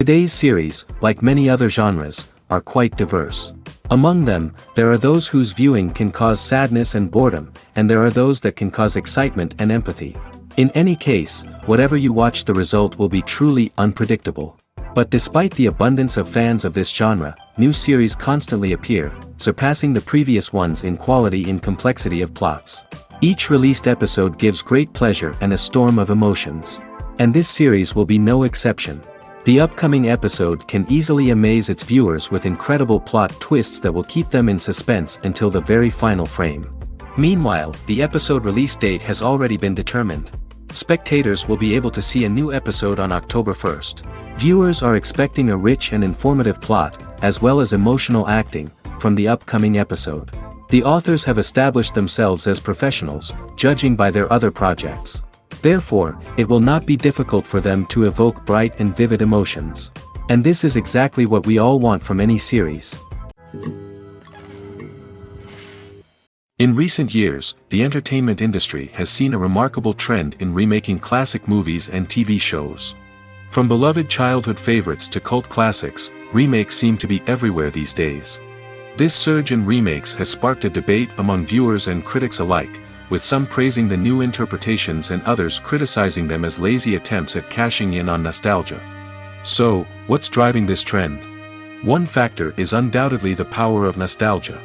Today's series, like many other genres, are quite diverse. Among them, there are those whose viewing can cause sadness and boredom, and there are those that can cause excitement and empathy. In any case, whatever you watch, the result will be truly unpredictable. But despite the abundance of fans of this genre, new series constantly appear, surpassing the previous ones in quality and complexity of plots. Each released episode gives great pleasure and a storm of emotions. And this series will be no exception. The upcoming episode can easily amaze its viewers with incredible plot twists that will keep them in suspense until the very final frame. Meanwhile, the episode release date has already been determined. Spectators will be able to see a new episode on October 1st. Viewers are expecting a rich and informative plot, as well as emotional acting, from the upcoming episode. The authors have established themselves as professionals, judging by their other projects. Therefore, it will not be difficult for them to evoke bright and vivid emotions. And this is exactly what we all want from any series. In recent years, the entertainment industry has seen a remarkable trend in remaking classic movies and TV shows. From beloved childhood favorites to cult classics, remakes seem to be everywhere these days. This surge in remakes has sparked a debate among viewers and critics alike, with some praising the new interpretations and others criticizing them as lazy attempts at cashing in on nostalgia. So, what's driving this trend? One factor is undoubtedly the power of nostalgia.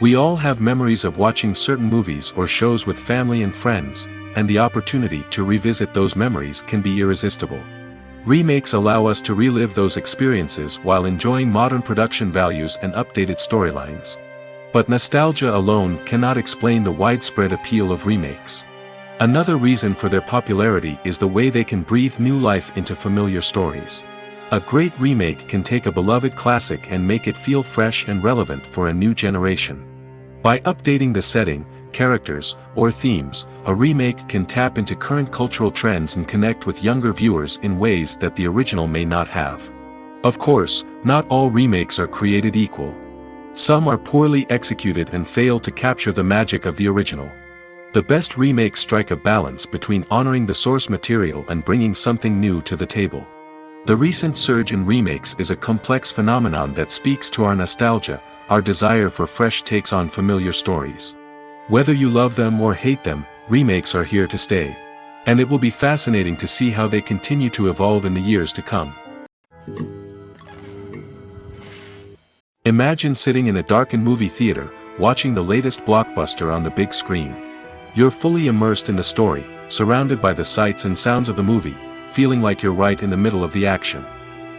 We all have memories of watching certain movies or shows with family and friends, and the opportunity to revisit those memories can be irresistible. Remakes allow us to relive those experiences while enjoying modern production values and updated storylines. But nostalgia alone cannot explain the widespread appeal of remakes. Another reason for their popularity is the way they can breathe new life into familiar stories. A great remake can take a beloved classic and make it feel fresh and relevant for a new generation. By updating the setting, characters, or themes, a remake can tap into current cultural trends and connect with younger viewers in ways that the original may not have. Of course, not all remakes are created equal. Some are poorly executed and fail to capture the magic of the original. The best remakes strike a balance between honoring the source material and bringing something new to the table. The recent surge in remakes is a complex phenomenon that speaks to our nostalgia, our desire for fresh takes on familiar stories. Whether you love them or hate them, remakes are here to stay. And it will be fascinating to see how they continue to evolve in the years to come. Imagine sitting in a darkened movie theater, watching the latest blockbuster on the big screen. You're fully immersed in the story, surrounded by the sights and sounds of the movie, feeling like you're right in the middle of the action.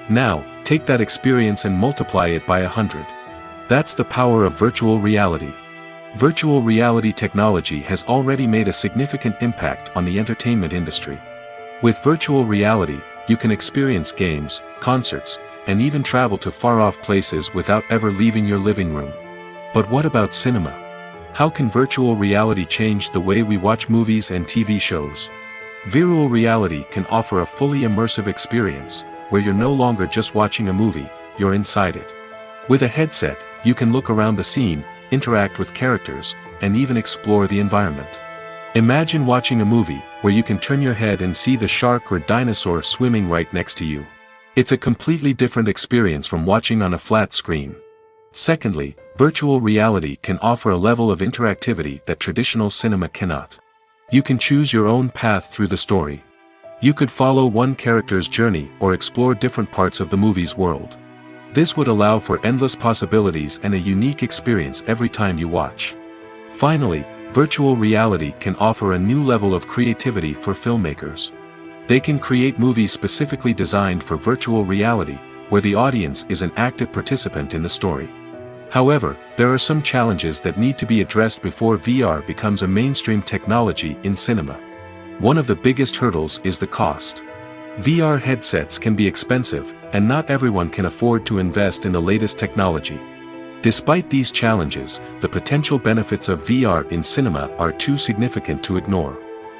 Now, take that experience and multiply it by 100. That's the power of virtual reality. Virtual reality technology has already made a significant impact on the entertainment industry. With virtual reality, you can experience games, concerts, and even travel to far-off places without ever leaving your living room. But what about cinema? How can virtual reality change the way we watch movies and TV shows? Virtual reality can offer a fully immersive experience, where you're no longer just watching a movie, you're inside it. With a headset, you can look around the scene, interact with characters, and even explore the environment. Imagine watching a movie where you can turn your head and see the shark or dinosaur swimming right next to you. It's a completely different experience from watching on a flat screen. Secondly, virtual reality can offer a level of interactivity that traditional cinema cannot. You can choose your own path through the story. You could follow one character's journey or explore different parts of the movie's world. This would allow for endless possibilities and a unique experience every time you watch. Finally, virtual reality can offer a new level of creativity for filmmakers. They can create movies specifically designed for virtual reality, where the audience is an active participant in the story. However, there are some challenges that need to be addressed before VR becomes a mainstream technology in cinema. One of the biggest hurdles is the cost. VR headsets can be expensive, and not everyone can afford to invest in the latest technology. Despite these challenges, the potential benefits of VR in cinema are too significant to ignore.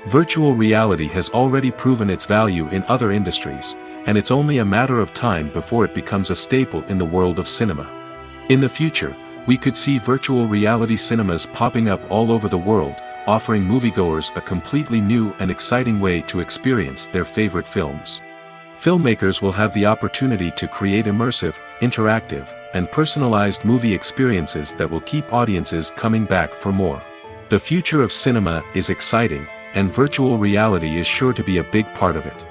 Virtual reality has already proven its value in other industries, and it's only a matter of time before it becomes a staple in the world of cinema. In the future, we could see virtual reality cinemas popping up all over the world, offering moviegoers a completely new and exciting way to experience their favorite films. Filmmakers will have the opportunity to create immersive, interactive, and personalized movie experiences that will keep audiences coming back for more. The future of cinema is exciting, and virtual reality is sure to be a big part of it.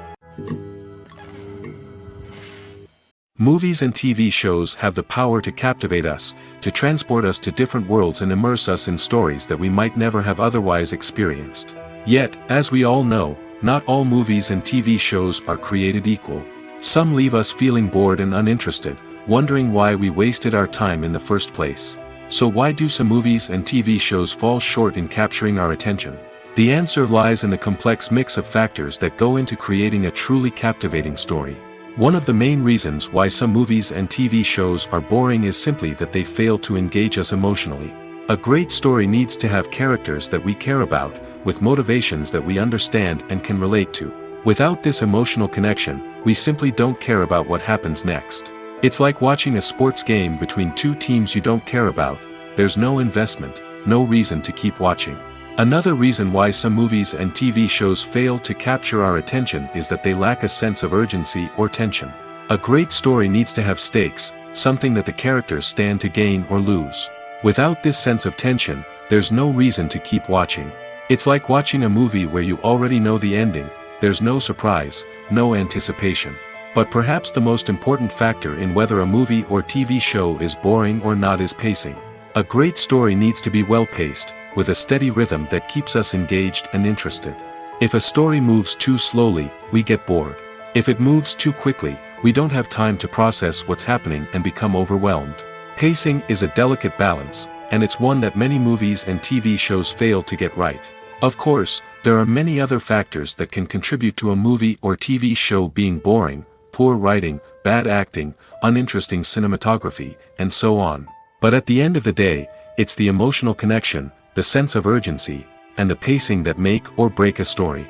Movies and TV shows have the power to captivate us, to transport us to different worlds and immerse us in stories that we might never have otherwise experienced. Yet, as we all know, not all movies and TV shows are created equal. Some leave us feeling bored and uninterested, wondering why we wasted our time in the first place. So why do some movies and TV shows fall short in capturing our attention? The answer lies in the complex mix of factors that go into creating a truly captivating story. One of the main reasons why some movies and TV shows are boring is simply that they fail to engage us emotionally. A great story needs to have characters that we care about, with motivations that we understand and can relate to. Without this emotional connection, we simply don't care about what happens next. It's like watching a sports game between two teams you don't care about. There's no investment, no reason to keep watching. Another reason why some movies and TV shows fail to capture our attention is that they lack a sense of urgency or tension. A great story needs to have stakes, something that the characters stand to gain or lose. Without this sense of tension, there's no reason to keep watching. It's like watching a movie where you already know the ending. There's no surprise, no anticipation. But perhaps the most important factor in whether a movie or TV show is boring or not is pacing. A great story needs to be well-paced, with a steady rhythm that keeps us engaged and interested. If a story moves too slowly, we get bored. If it moves too quickly, we don't have time to process what's happening and become overwhelmed. Pacing is a delicate balance, and it's one that many movies and TV shows fail to get right. Of course, there are many other factors that can contribute to a movie or TV show being boring: poor writing, bad acting, uninteresting cinematography, and so on. But at the end of the day, it's the emotional connection, the sense of urgency, and the pacing that make or break a story.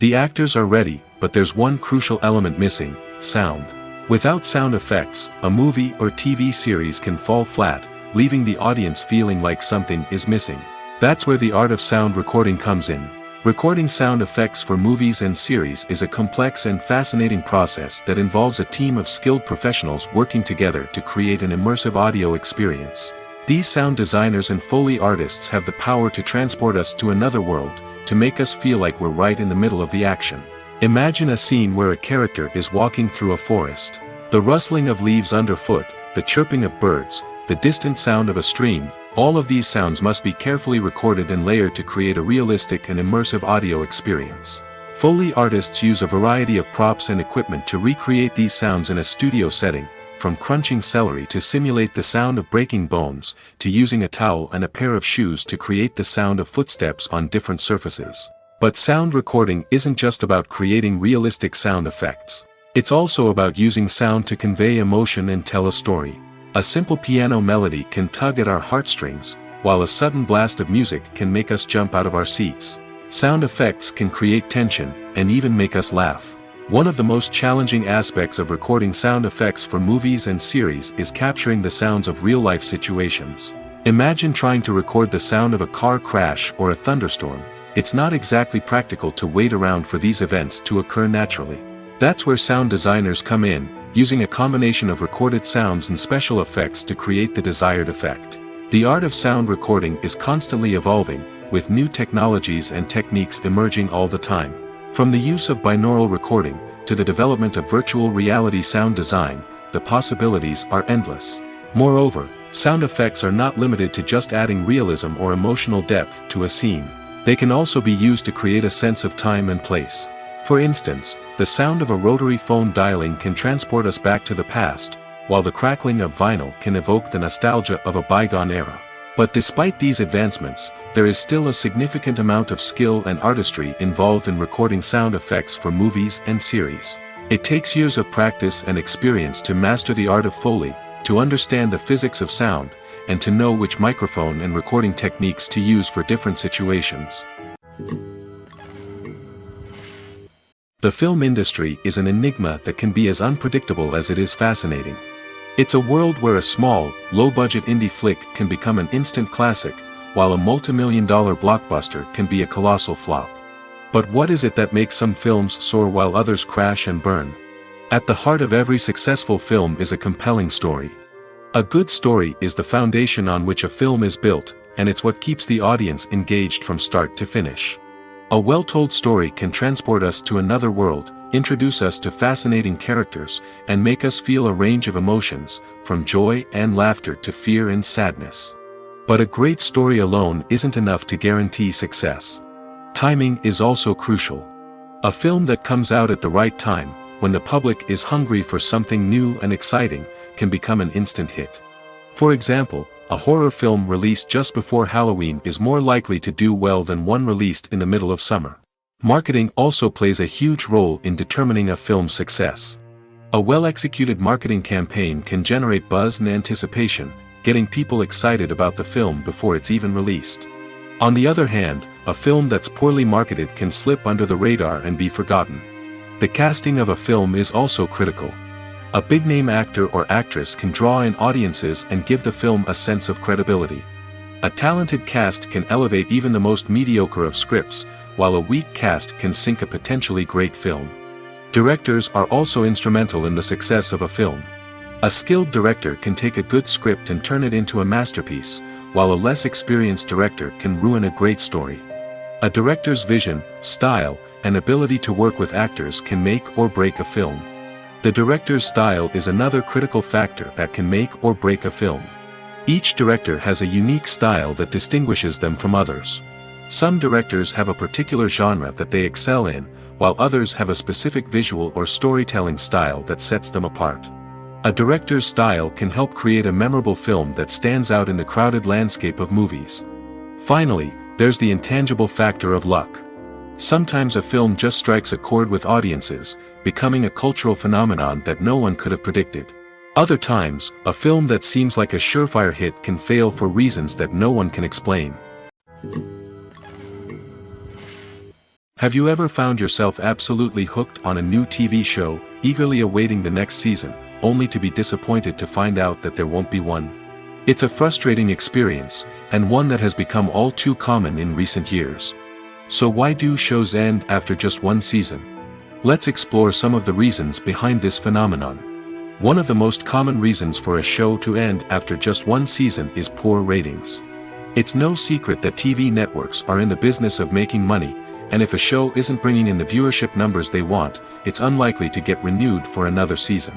The actors are ready, but there's one crucial element missing: sound. Without sound effects, a movie or TV series can fall flat, leaving the audience feeling like something is missing. That's where the art of sound recording comes in. Recording sound effects for movies and series is a complex and fascinating process that involves a team of skilled professionals working together to create an immersive audio experience. These sound designers and Foley artists have the power to transport us to another world, to make us feel like we're right in the middle of the action. Imagine a scene where a character is walking through a forest. The rustling of leaves underfoot, the chirping of birds, the distant sound of a stream, all of these sounds must be carefully recorded and layered to create a realistic and immersive audio experience. Foley artists use a variety of props and equipment to recreate these sounds in a studio setting, from crunching celery to simulate the sound of breaking bones, to using a towel and a pair of shoes to create the sound of footsteps on different surfaces. But sound recording isn't just about creating realistic sound effects. It's also about using sound to convey emotion and tell a story. A simple piano melody can tug at our heartstrings, while a sudden blast of music can make us jump out of our seats. Sound effects can create tension, and even make us laugh. One of the most challenging aspects of recording sound effects for movies and series is capturing the sounds of real-life situations. Imagine trying to record the sound of a car crash or a thunderstorm. It's not exactly practical to wait around for these events to occur naturally. That's where sound designers come in, using a combination of recorded sounds and special effects to create the desired effect. The art of sound recording is constantly evolving, with new technologies and techniques emerging all the time. From the use of binaural recording, to the development of virtual reality sound design, the possibilities are endless. Moreover, sound effects are not limited to just adding realism or emotional depth to a scene. They can also be used to create a sense of time and place. For instance, the sound of a rotary phone dialing can transport us back to the past, while the crackling of vinyl can evoke the nostalgia of a bygone era. But despite these advancements, there is still a significant amount of skill and artistry involved in recording sound effects for movies and series. It takes years of practice and experience to master the art of Foley, to understand the physics of sound, and to know which microphone and recording techniques to use for different situations. The film industry is an enigma that can be as unpredictable as it is fascinating. It's a world where a small, low-budget indie flick can become an instant classic, while a multi-million-dollar blockbuster can be a colossal flop. But what is it that makes some films soar while others crash and burn? At the heart of every successful film is a compelling story. A good story is the foundation on which a film is built, and it's what keeps the audience engaged from start to finish. A well-told story can transport us to another world, introduce us to fascinating characters, and make us feel a range of emotions, from joy and laughter to fear and sadness. But a great story alone isn't enough to guarantee success. Timing is also crucial. A film that comes out at the right time, when the public is hungry for something new and exciting, can become an instant hit. For example, a horror film released just before Halloween is more likely to do well than one released in the middle of summer. Marketing also plays a huge role in determining a film's success. A well-executed marketing campaign can generate buzz and anticipation, getting people excited about the film before it's even released. On the other hand, a film that's poorly marketed can slip under the radar and be forgotten. The casting of a film is also critical. A big-name actor or actress can draw in audiences and give the film a sense of credibility. A talented cast can elevate even the most mediocre of scripts, while a weak cast can sink a potentially great film. Directors are also instrumental in the success of a film. A skilled director can take a good script and turn it into a masterpiece, while a less experienced director can ruin a great story. A director's vision, style, and ability to work with actors can make or break a film. The director's style is another critical factor that can make or break a film. Each director has a unique style that distinguishes them from others. Some directors have a particular genre that they excel in, while others have a specific visual or storytelling style that sets them apart. A director's style can help create a memorable film that stands out in the crowded landscape of movies. Finally, there's the intangible factor of luck. Sometimes a film just strikes a chord with audiences, becoming a cultural phenomenon that no one could have predicted. Other times, a film that seems like a surefire hit can fail for reasons that no one can explain. Have you ever found yourself absolutely hooked on a new TV show, eagerly awaiting the next season, only to be disappointed to find out that there won't be one? It's a frustrating experience, and one that has become all too common in recent years. So why do shows end after just one season? Let's explore some of the reasons behind this phenomenon. One of the most common reasons for a show to end after just one season is poor ratings. It's no secret that TV networks are in the business of making money, and if a show isn't bringing in the viewership numbers they want, it's unlikely to get renewed for another season.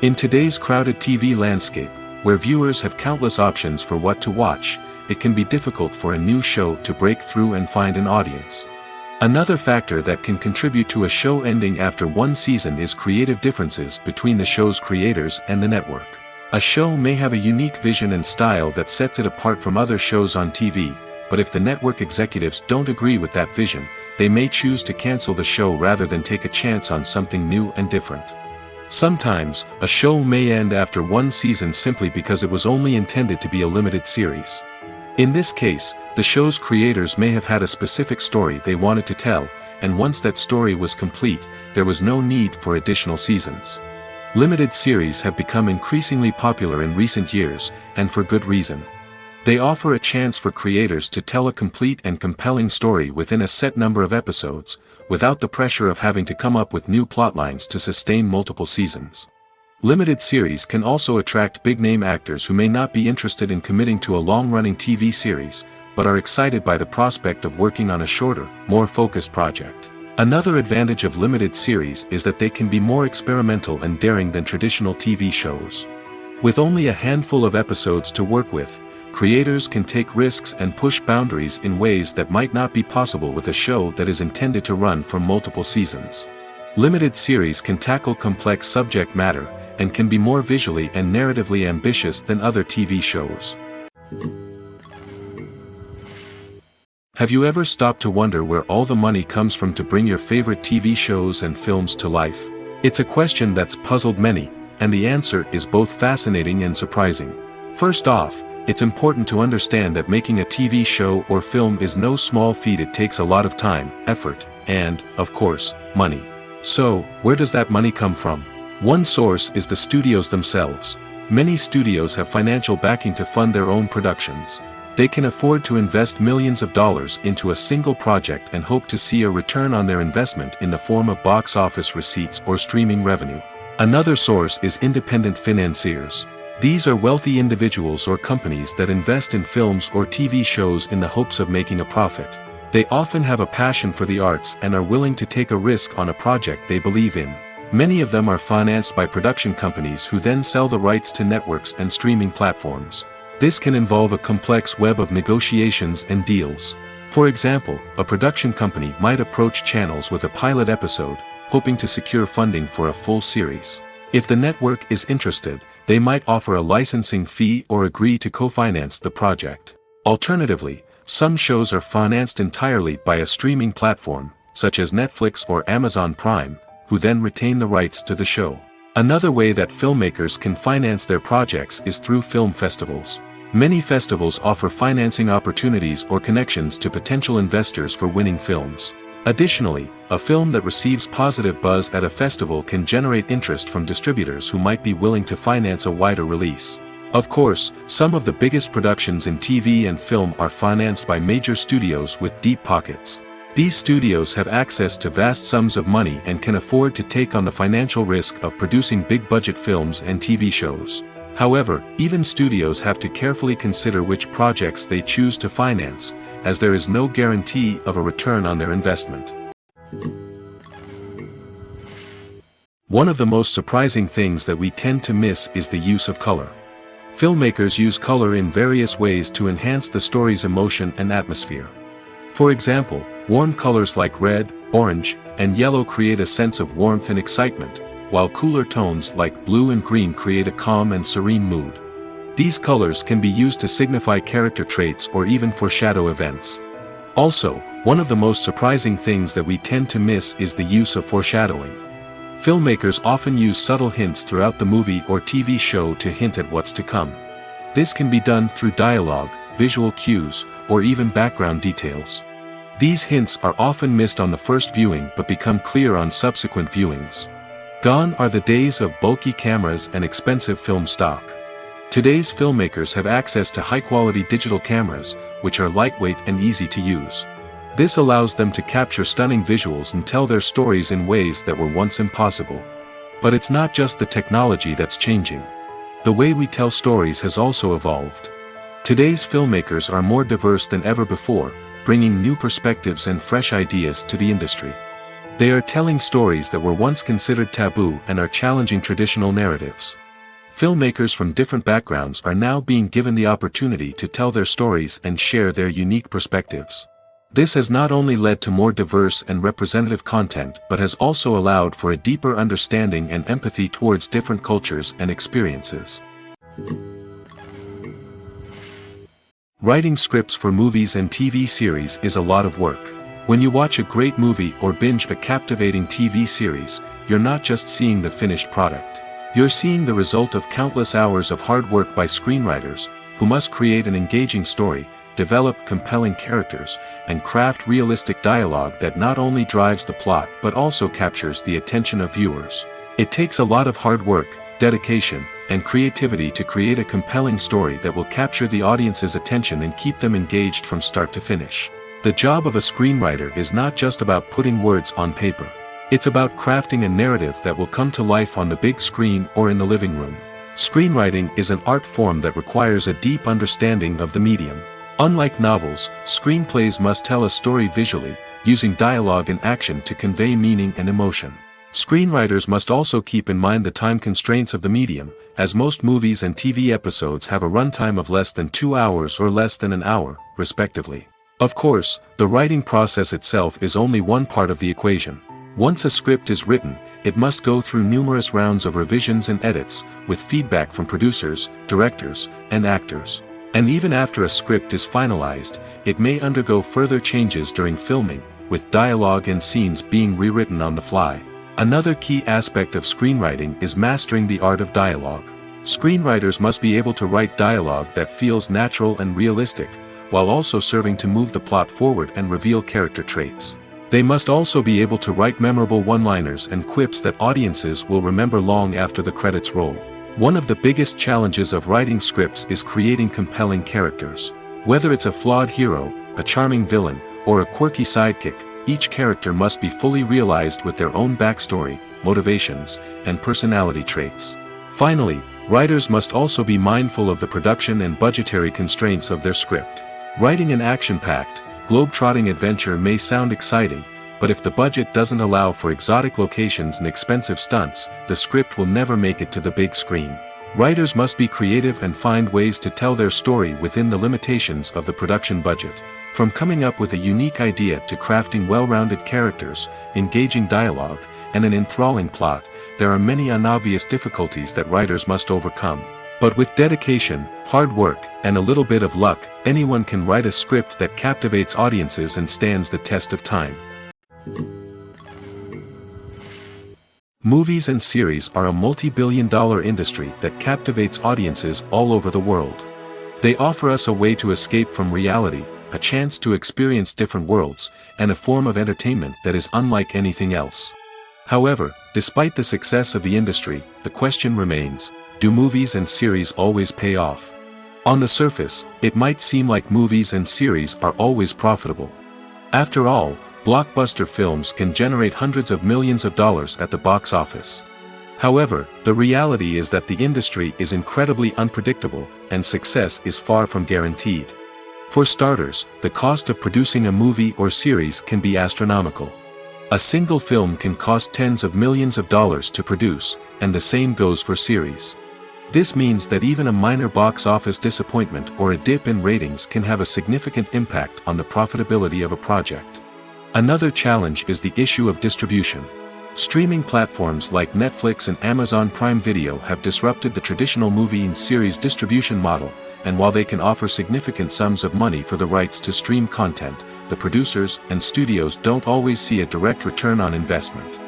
In today's crowded TV landscape, where viewers have countless options for what to watch, it can be difficult for a new show to break through and find an audience. Another factor that can contribute to a show ending after one season is creative differences between the show's creators and the network. A show may have a unique vision and style that sets it apart from other shows on TV, but if the network executives don't agree with that vision, they may choose to cancel the show rather than take a chance on something new and different. Sometimes, a show may end after one season simply because it was only intended to be a limited series. In this case, the show's creators may have had a specific story they wanted to tell, and once that story was complete, there was no need for additional seasons. Limited series have become increasingly popular in recent years, and for good reason. They offer a chance for creators to tell a complete and compelling story within a set number of episodes, without the pressure of having to come up with new plotlines to sustain multiple seasons. Limited series can also attract big-name actors who may not be interested in committing to a long-running TV series, but are excited by the prospect of working on a shorter, more focused project. Another advantage of limited series is that they can be more experimental and daring than traditional TV shows. With only a handful of episodes to work with, creators can take risks and push boundaries in ways that might not be possible with a show that is intended to run for multiple seasons. Limited series can tackle complex subject matter, and can be more visually and narratively ambitious than other TV shows. Have you ever stopped to wonder where all the money comes from to bring your favorite TV shows and films to life? It's a question that's puzzled many, and the answer is both fascinating and surprising. First off, it's important to understand that making a TV show or film is no small feat. It takes a lot of time, effort, and, of course, money. So, where does that money come from? One source is the studios themselves. Many studios have financial backing to fund their own productions. They can afford to invest millions of dollars into a single project and hope to see a return on their investment in the form of box office receipts or streaming revenue. Another source is independent financiers. These are wealthy individuals or companies that invest in films or TV shows in the hopes of making a profit. They often have a passion for the arts and are willing to take a risk on a project they believe in. Many of them are financed by production companies who then sell the rights to networks and streaming platforms. This can involve a complex web of negotiations and deals. For example, a production company might approach channels with a pilot episode, hoping to secure funding for a full series. If the network is interested, they might offer a licensing fee or agree to co-finance the project. Alternatively, some shows are financed entirely by a streaming platform, such as Netflix or Amazon Prime, who then retain the rights to the show. Another way that filmmakers can finance their projects is through film festivals. Many festivals offer financing opportunities or connections to potential investors for winning films. Additionally, a film that receives positive buzz at a festival can generate interest from distributors who might be willing to finance a wider release. Of course, some of the biggest productions in TV and film are financed by major studios with deep pockets. These studios have access to vast sums of money and can afford to take on the financial risk of producing big-budget films and TV shows. However, even studios have to carefully consider which projects they choose to finance, as there is no guarantee of a return on their investment. One of the most surprising things that we tend to miss is the use of color. Filmmakers use color in various ways to enhance the story's emotion and atmosphere. For example, warm colors like red, orange, and yellow create a sense of warmth and excitement, while cooler tones like blue and green create a calm and serene mood. These colors can be used to signify character traits or even foreshadow events. Also, one of the most surprising things that we tend to miss is the use of foreshadowing. Filmmakers often use subtle hints throughout the movie or TV show to hint at what's to come. This can be done through dialogue, visual cues, or even background details. These hints are often missed on the first viewing but become clear on subsequent viewings. Gone are the days of bulky cameras and expensive film stock. Today's filmmakers have access to high-quality digital cameras, which are lightweight and easy to use. This allows them to capture stunning visuals and tell their stories in ways that were once impossible. But it's not just the technology that's changing. The way we tell stories has also evolved. Today's filmmakers are more diverse than ever before, bringing new perspectives and fresh ideas to the industry. They are telling stories that were once considered taboo and are challenging traditional narratives. Filmmakers from different backgrounds are now being given the opportunity to tell their stories and share their unique perspectives. This has not only led to more diverse and representative content but has also allowed for a deeper understanding and empathy towards different cultures and experiences. Writing scripts for movies and TV series is a lot of work. When you watch a great movie or binge a captivating TV series, you're not just seeing the finished product. You're seeing the result of countless hours of hard work by screenwriters, who must create an engaging story, develop compelling characters, and craft realistic dialogue that not only drives the plot but also captures the attention of viewers. It takes a lot of hard work, dedication, and creativity to create a compelling story that will capture the audience's attention and keep them engaged from start to finish. The job of a screenwriter is not just about putting words on paper. It's about crafting a narrative that will come to life on the big screen or in the living room. Screenwriting is an art form that requires a deep understanding of the medium. Unlike novels, screenplays must tell a story visually, using dialogue and action to convey meaning and emotion. Screenwriters must also keep in mind the time constraints of the medium, as most movies and TV episodes have a runtime of less than 2 hours or less than an hour, respectively. Of course, the writing process itself is only one part of the equation. Once a script is written, it must go through numerous rounds of revisions and edits, with feedback from producers, directors, and actors. And even after a script is finalized, it may undergo further changes during filming, with dialogue and scenes being rewritten on the fly. Another key aspect of screenwriting is mastering the art of dialogue. Screenwriters must be able to write dialogue that feels natural and realistic, while also serving to move the plot forward and reveal character traits. They must also be able to write memorable one-liners and quips that audiences will remember long after the credits roll. One of the biggest challenges of writing scripts is creating compelling characters. Whether it's a flawed hero, a charming villain, or a quirky sidekick, each character must be fully realized with their own backstory, motivations, and personality traits. Finally, writers must also be mindful of the production and budgetary constraints of their script. Writing an action-packed, globe-trotting adventure may sound exciting, but if the budget doesn't allow for exotic locations and expensive stunts, the script will never make it to the big screen. Writers must be creative and find ways to tell their story within the limitations of the production budget. From coming up with a unique idea to crafting well-rounded characters, engaging dialogue, and an enthralling plot, there are many unobvious difficulties that writers must overcome. But with dedication, hard work, and a little bit of luck, anyone can write a script that captivates audiences and stands the test of time. Movies and series are a multi-billion-dollar industry that captivates audiences all over the world. They offer us a way to escape from reality, a chance to experience different worlds, and a form of entertainment that is unlike anything else. However, despite the success of the industry, the question remains, do movies and series always pay off? On the surface, it might seem like movies and series are always profitable. After all, blockbuster films can generate hundreds of millions of dollars at the box office. However, the reality is that the industry is incredibly unpredictable, and success is far from guaranteed. For starters, the cost of producing a movie or series can be astronomical. A single film can cost tens of millions of dollars to produce, and the same goes for series. This means that even a minor box office disappointment or a dip in ratings can have a significant impact on the profitability of a project. Another challenge is the issue of distribution. Streaming platforms like Netflix and Amazon Prime Video have disrupted the traditional movie and series distribution model, and while they can offer significant sums of money for the rights to stream content, the producers and studios don't always see a direct return on investment.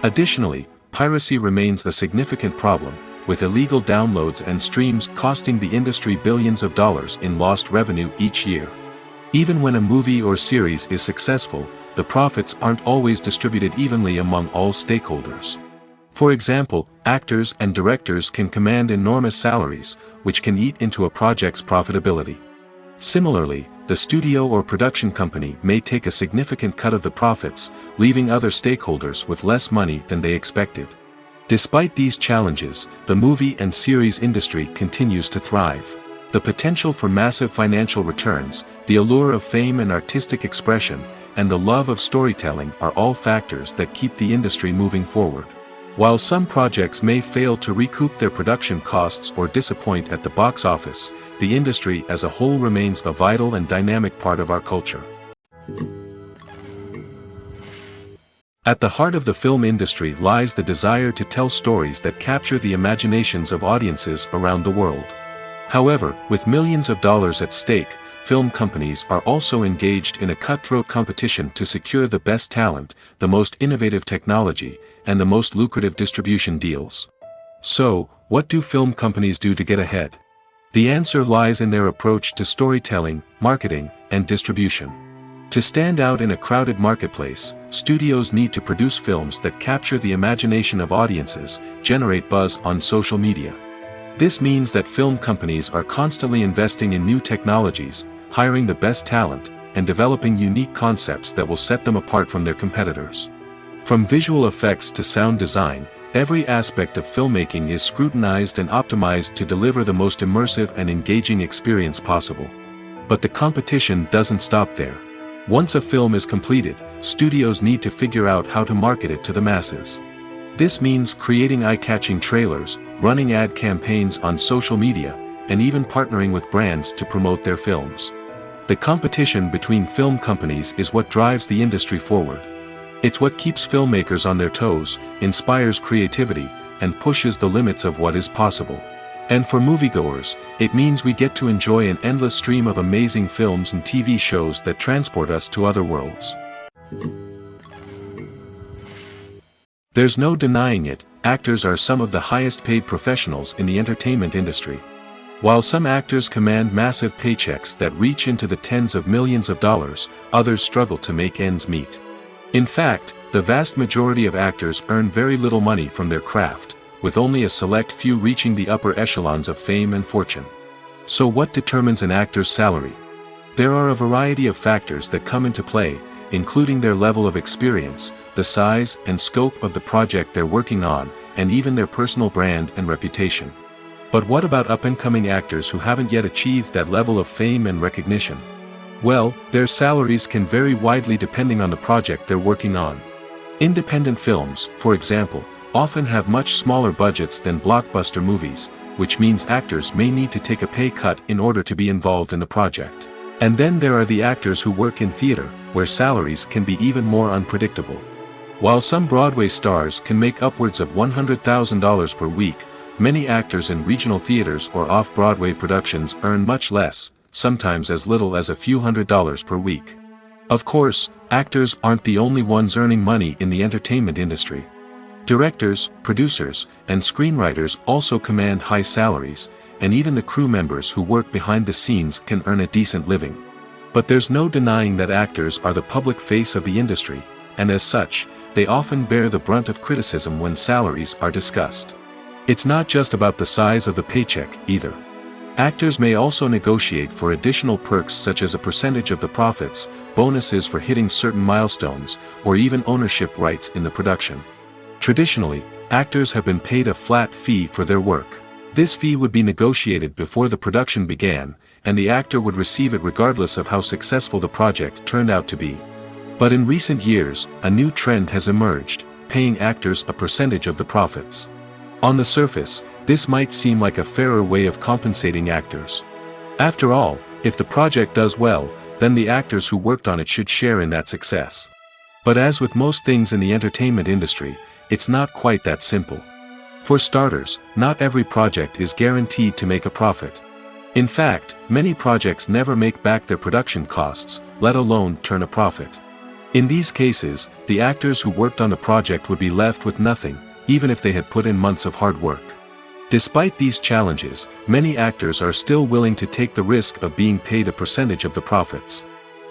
Additionally, piracy remains a significant problem, with illegal downloads and streams costing the industry billions of dollars in lost revenue each year. Even when a movie or series is successful, the profits aren't always distributed evenly among all stakeholders. For example, actors and directors can command enormous salaries, which can eat into a project's profitability. Similarly, the studio or production company may take a significant cut of the profits, leaving other stakeholders with less money than they expected. Despite these challenges, the movie and series industry continues to thrive. The potential for massive financial returns, the allure of fame and artistic expression, and the love of storytelling are all factors that keep the industry moving forward. While some projects may fail to recoup their production costs or disappoint at the box office, the industry as a whole remains a vital and dynamic part of our culture. At the heart of the film industry lies the desire to tell stories that capture the imaginations of audiences around the world. However, with millions of dollars at stake, film companies are also engaged in a cutthroat competition to secure the best talent, the most innovative technology, and the most lucrative distribution deals. So, what do film companies do to get ahead? The answer lies in their approach to storytelling, marketing, and distribution. To stand out in a crowded marketplace, studios need to produce films that capture the imagination of audiences, generate buzz on social media. This means that film companies are constantly investing in new technologies, hiring the best talent, and developing unique concepts that will set them apart from their competitors. From visual effects to sound design, every aspect of filmmaking is scrutinized and optimized to deliver the most immersive and engaging experience possible. But the competition doesn't stop there. Once a film is completed, studios need to figure out how to market it to the masses. This means creating eye-catching trailers, running ad campaigns on social media, and even partnering with brands to promote their films. The competition between film companies is what drives the industry forward. It's what keeps filmmakers on their toes, inspires creativity, and pushes the limits of what is possible. And for moviegoers, it means we get to enjoy an endless stream of amazing films and TV shows that transport us to other worlds. There's no denying it, actors are some of the highest paid professionals in the entertainment industry. While some actors command massive paychecks that reach into the tens of millions of dollars, others struggle to make ends meet. In fact, the vast majority of actors earn very little money from their craft, with only a select few reaching the upper echelons of fame and fortune. So what determines an actor's salary? There are a variety of factors that come into play, including their level of experience, the size and scope of the project they're working on, and even their personal brand and reputation. But what about up-and-coming actors who haven't yet achieved that level of fame and recognition? Well, their salaries can vary widely depending on the project they're working on. Independent films, for example, often have much smaller budgets than blockbuster movies, which means actors may need to take a pay cut in order to be involved in the project. And then there are the actors who work in theater, where salaries can be even more unpredictable. While some Broadway stars can make upwards of $100,000 per week, many actors in regional theaters or off-Broadway productions earn much less, sometimes as little as a few $100s per week. Of course, actors aren't the only ones earning money in the entertainment industry. Directors, producers, and screenwriters also command high salaries, and even the crew members who work behind the scenes can earn a decent living. But there's no denying that actors are the public face of the industry, and as such, they often bear the brunt of criticism when salaries are discussed. It's not just about the size of the paycheck, either. Actors may also negotiate for additional perks such as a percentage of the profits, bonuses for hitting certain milestones, or even ownership rights in the production. Traditionally, actors have been paid a flat fee for their work. This fee would be negotiated before the production began, and the actor would receive it regardless of how successful the project turned out to be. But in recent years, a new trend has emerged, paying actors a percentage of the profits. On the surface, this might seem like a fairer way of compensating actors. After all, if the project does well, then the actors who worked on it should share in that success. But as with most things in the entertainment industry, it's not quite that simple. For starters, not every project is guaranteed to make a profit. In fact, many projects never make back their production costs, let alone turn a profit. In these cases, the actors who worked on the project would be left with nothing, even if they had put in months of hard work. Despite these challenges, many actors are still willing to take the risk of being paid a percentage of the profits.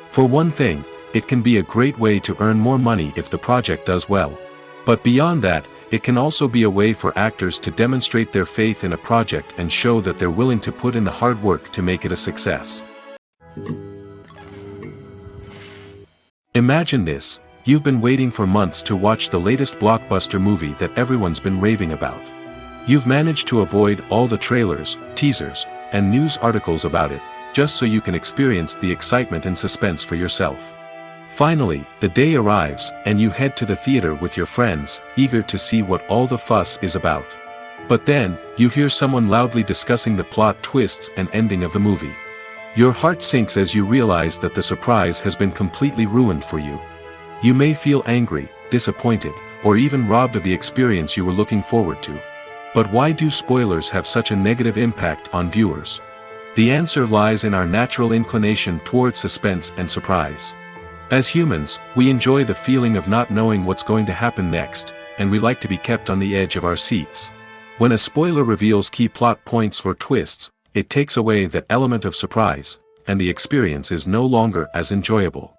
For one thing, it can be a great way to earn more money if the project does well. But beyond that, it can also be a way for actors to demonstrate their faith in a project and show that they're willing to put in the hard work to make it a success. Imagine this: you've been waiting for months to watch the latest blockbuster movie that everyone's been raving about. You've managed to avoid all the trailers, teasers, and news articles about it, just so you can experience the excitement and suspense for yourself. Finally, the day arrives, and you head to the theater with your friends, eager to see what all the fuss is about. But then, you hear someone loudly discussing the plot twists and ending of the movie. Your heart sinks as you realize that the surprise has been completely ruined for you. You may feel angry, disappointed, or even robbed of the experience you were looking forward to. But why do spoilers have such a negative impact on viewers? The answer lies in our natural inclination toward suspense and surprise. As humans, we enjoy the feeling of not knowing what's going to happen next, and we like to be kept on the edge of our seats. When a spoiler reveals key plot points or twists, it takes away that element of surprise, and the experience is no longer as enjoyable.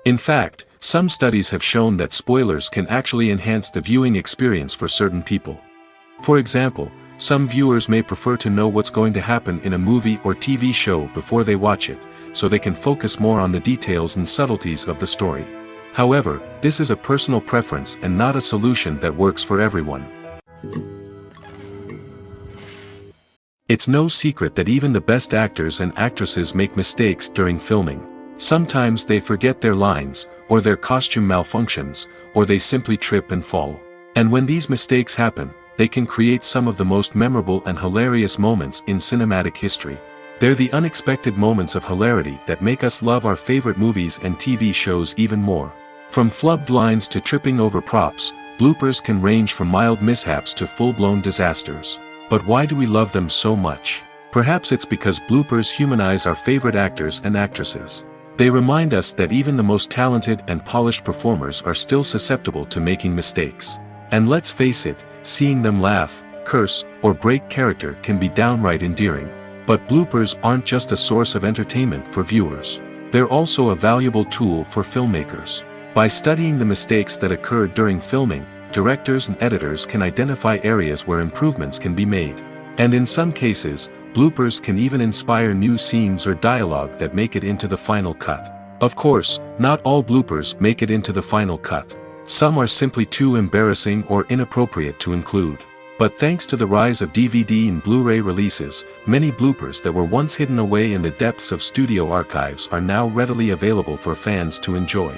In fact, some studies have shown that spoilers can actually enhance the viewing experience for certain people. For example, some viewers may prefer to know what's going to happen in a movie or TV show before they watch it, so they can focus more on the details and subtleties of the story. However, this is a personal preference and not a solution that works for everyone. It's no secret that even the best actors and actresses make mistakes during filming. Sometimes they forget their lines, or their costume malfunctions, or they simply trip and fall. And when these mistakes happen, they can create some of the most memorable and hilarious moments in cinematic history. They're the unexpected moments of hilarity that make us love our favorite movies and TV shows even more. From flubbed lines to tripping over props, bloopers can range from mild mishaps to full-blown disasters. But why do we love them so much? Perhaps it's because bloopers humanize our favorite actors and actresses. They remind us that even the most talented and polished performers are still susceptible to making mistakes. And let's face it, seeing them laugh, curse, or break character can be downright endearing. But bloopers aren't just a source of entertainment for viewers. They're also a valuable tool for filmmakers. By studying the mistakes that occurred during filming, directors and editors can identify areas where improvements can be made. And in some cases, bloopers can even inspire new scenes or dialogue that make it into the final cut. Of course, not all bloopers make it into the final cut. Some are simply too embarrassing or inappropriate to include. But thanks to the rise of DVD and Blu-ray releases, many bloopers that were once hidden away in the depths of studio archives are now readily available for fans to enjoy.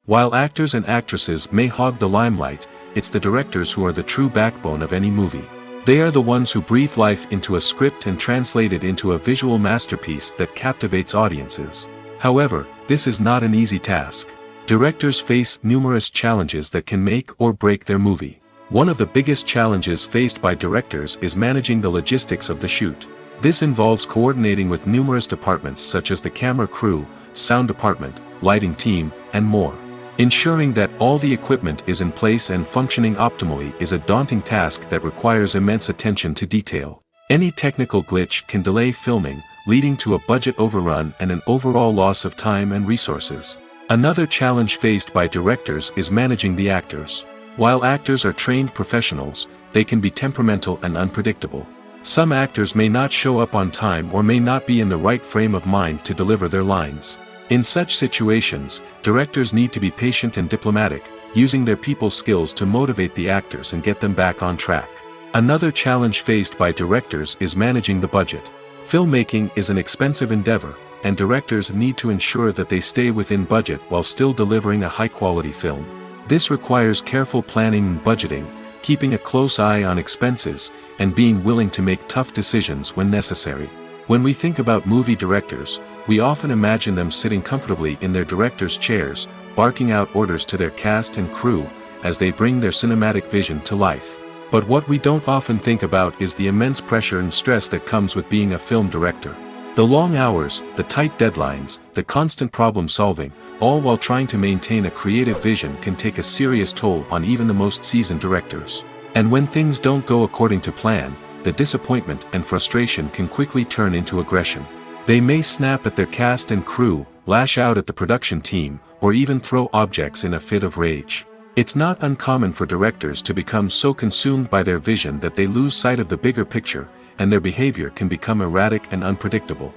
While actors and actresses may hog the limelight, it's the directors who are the true backbone of any movie. They are the ones who breathe life into a script and translate it into a visual masterpiece that captivates audiences. However, this is not an easy task. Directors face numerous challenges that can make or break their movie. One of the biggest challenges faced by directors is managing the logistics of the shoot. This involves coordinating with numerous departments such as the camera crew, sound department, lighting team, and more. Ensuring that all the equipment is in place and functioning optimally is a daunting task that requires immense attention to detail. Any technical glitch can delay filming, leading to a budget overrun and an overall loss of time and resources. Another challenge faced by directors is managing the actors. While actors are trained professionals, they can be temperamental and unpredictable. Some actors may not show up on time or may not be in the right frame of mind to deliver their lines. In such situations, directors need to be patient and diplomatic, using their people skills to motivate the actors and get them back on track. Another challenge faced by directors is managing the budget. Filmmaking is an expensive endeavor, and directors need to ensure that they stay within budget while still delivering a high-quality film. This requires careful planning and budgeting, keeping a close eye on expenses, and being willing to make tough decisions when necessary. When we think about movie directors, we often imagine them sitting comfortably in their director's chairs, barking out orders to their cast and crew, as they bring their cinematic vision to life. But what we don't often think about is the immense pressure and stress that comes with being a film director. The long hours, the tight deadlines, the constant problem solving, all while trying to maintain a creative vision can take a serious toll on even the most seasoned directors. And when things don't go according to plan, the disappointment and frustration can quickly turn into aggression. They may snap at their cast and crew, lash out at the production team, or even throw objects in a fit of rage. It's not uncommon for directors to become so consumed by their vision that they lose sight of the bigger picture, and their behavior can become erratic and unpredictable.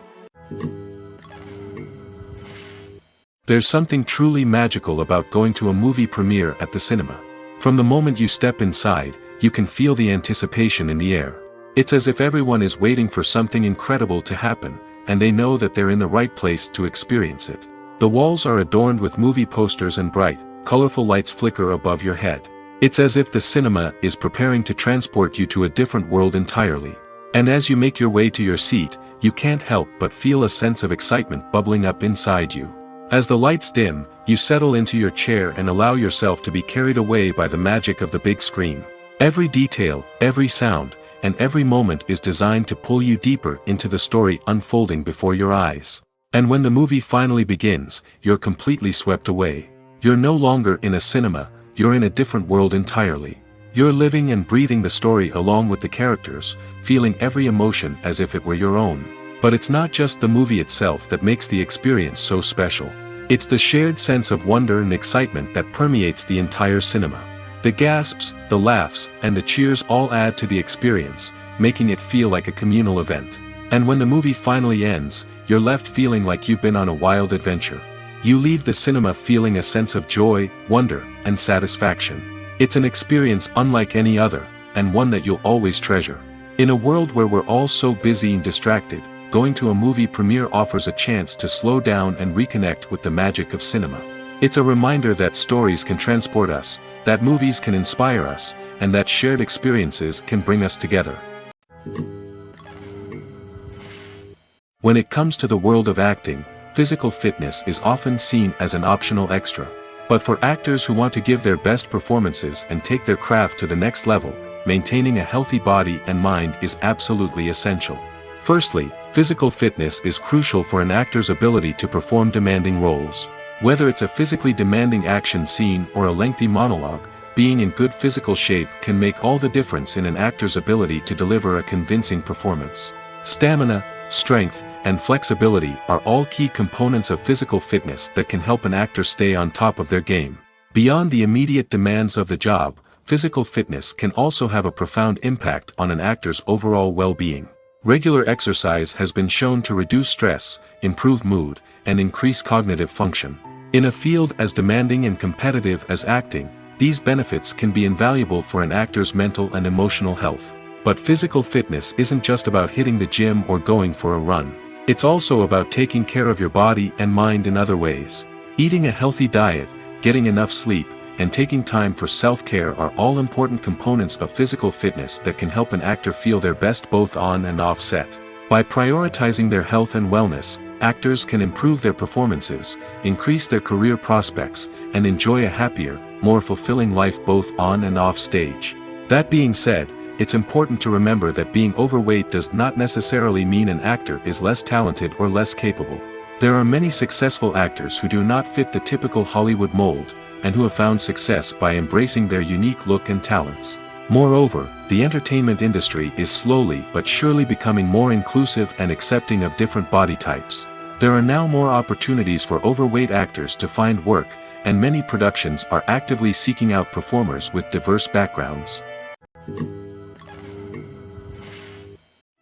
There's something truly magical about going to a movie premiere at the cinema. From the moment you step inside, you can feel the anticipation in the air. It's as if everyone is waiting for something incredible to happen, and they know that they're in the right place to experience it. The walls are adorned with movie posters and bright, colorful lights flicker above your head. It's as if the cinema is preparing to transport you to a different world entirely. And as you make your way to your seat, you can't help but feel a sense of excitement bubbling up inside you. As the lights dim, you settle into your chair and allow yourself to be carried away by the magic of the big screen. Every detail, every sound, and every moment is designed to pull you deeper into the story unfolding before your eyes. And when the movie finally begins, you're completely swept away. You're no longer in a cinema, you're in a different world entirely. You're living and breathing the story along with the characters, feeling every emotion as if it were your own. But it's not just the movie itself that makes the experience so special. It's the shared sense of wonder and excitement that permeates the entire cinema. The gasps, the laughs, and the cheers all add to the experience, making it feel like a communal event. And when the movie finally ends, you're left feeling like you've been on a wild adventure. You leave the cinema feeling a sense of joy, wonder, and satisfaction. It's an experience unlike any other, and one that you'll always treasure. In a world where we're all so busy and distracted, going to a movie premiere offers a chance to slow down and reconnect with the magic of cinema. It's a reminder that stories can transport us, that movies can inspire us, and that shared experiences can bring us together. When it comes to the world of acting, physical fitness is often seen as an optional extra. But for actors who want to give their best performances and take their craft to the next level, maintaining a healthy body and mind is absolutely essential. Firstly, physical fitness is crucial for an actor's ability to perform demanding roles. Whether it's a physically demanding action scene or a lengthy monologue, being in good physical shape can make all the difference in an actor's ability to deliver a convincing performance. Stamina, strength, and flexibility are all key components of physical fitness that can help an actor stay on top of their game. Beyond the immediate demands of the job, physical fitness can also have a profound impact on an actor's overall well-being. Regular exercise has been shown to reduce stress, improve mood, and increase cognitive function. In a field as demanding and competitive as acting, these benefits can be invaluable for an actor's mental and emotional health. But physical fitness isn't just about hitting the gym or going for a run. It's also about taking care of your body and mind in other ways. Eating a healthy diet, getting enough sleep, and taking time for self-care are all important components of physical fitness that can help an actor feel their best both on and off set. By prioritizing their health and wellness, actors can improve their performances, increase their career prospects, and enjoy a happier, more fulfilling life both on and off stage. That being said, it's important to remember that being overweight does not necessarily mean an actor is less talented or less capable. There are many successful actors who do not fit the typical Hollywood mold, and who have found success by embracing their unique look and talents. Moreover, the entertainment industry is slowly but surely becoming more inclusive and accepting of different body types. There are now more opportunities for overweight actors to find work, and many productions are actively seeking out performers with diverse backgrounds.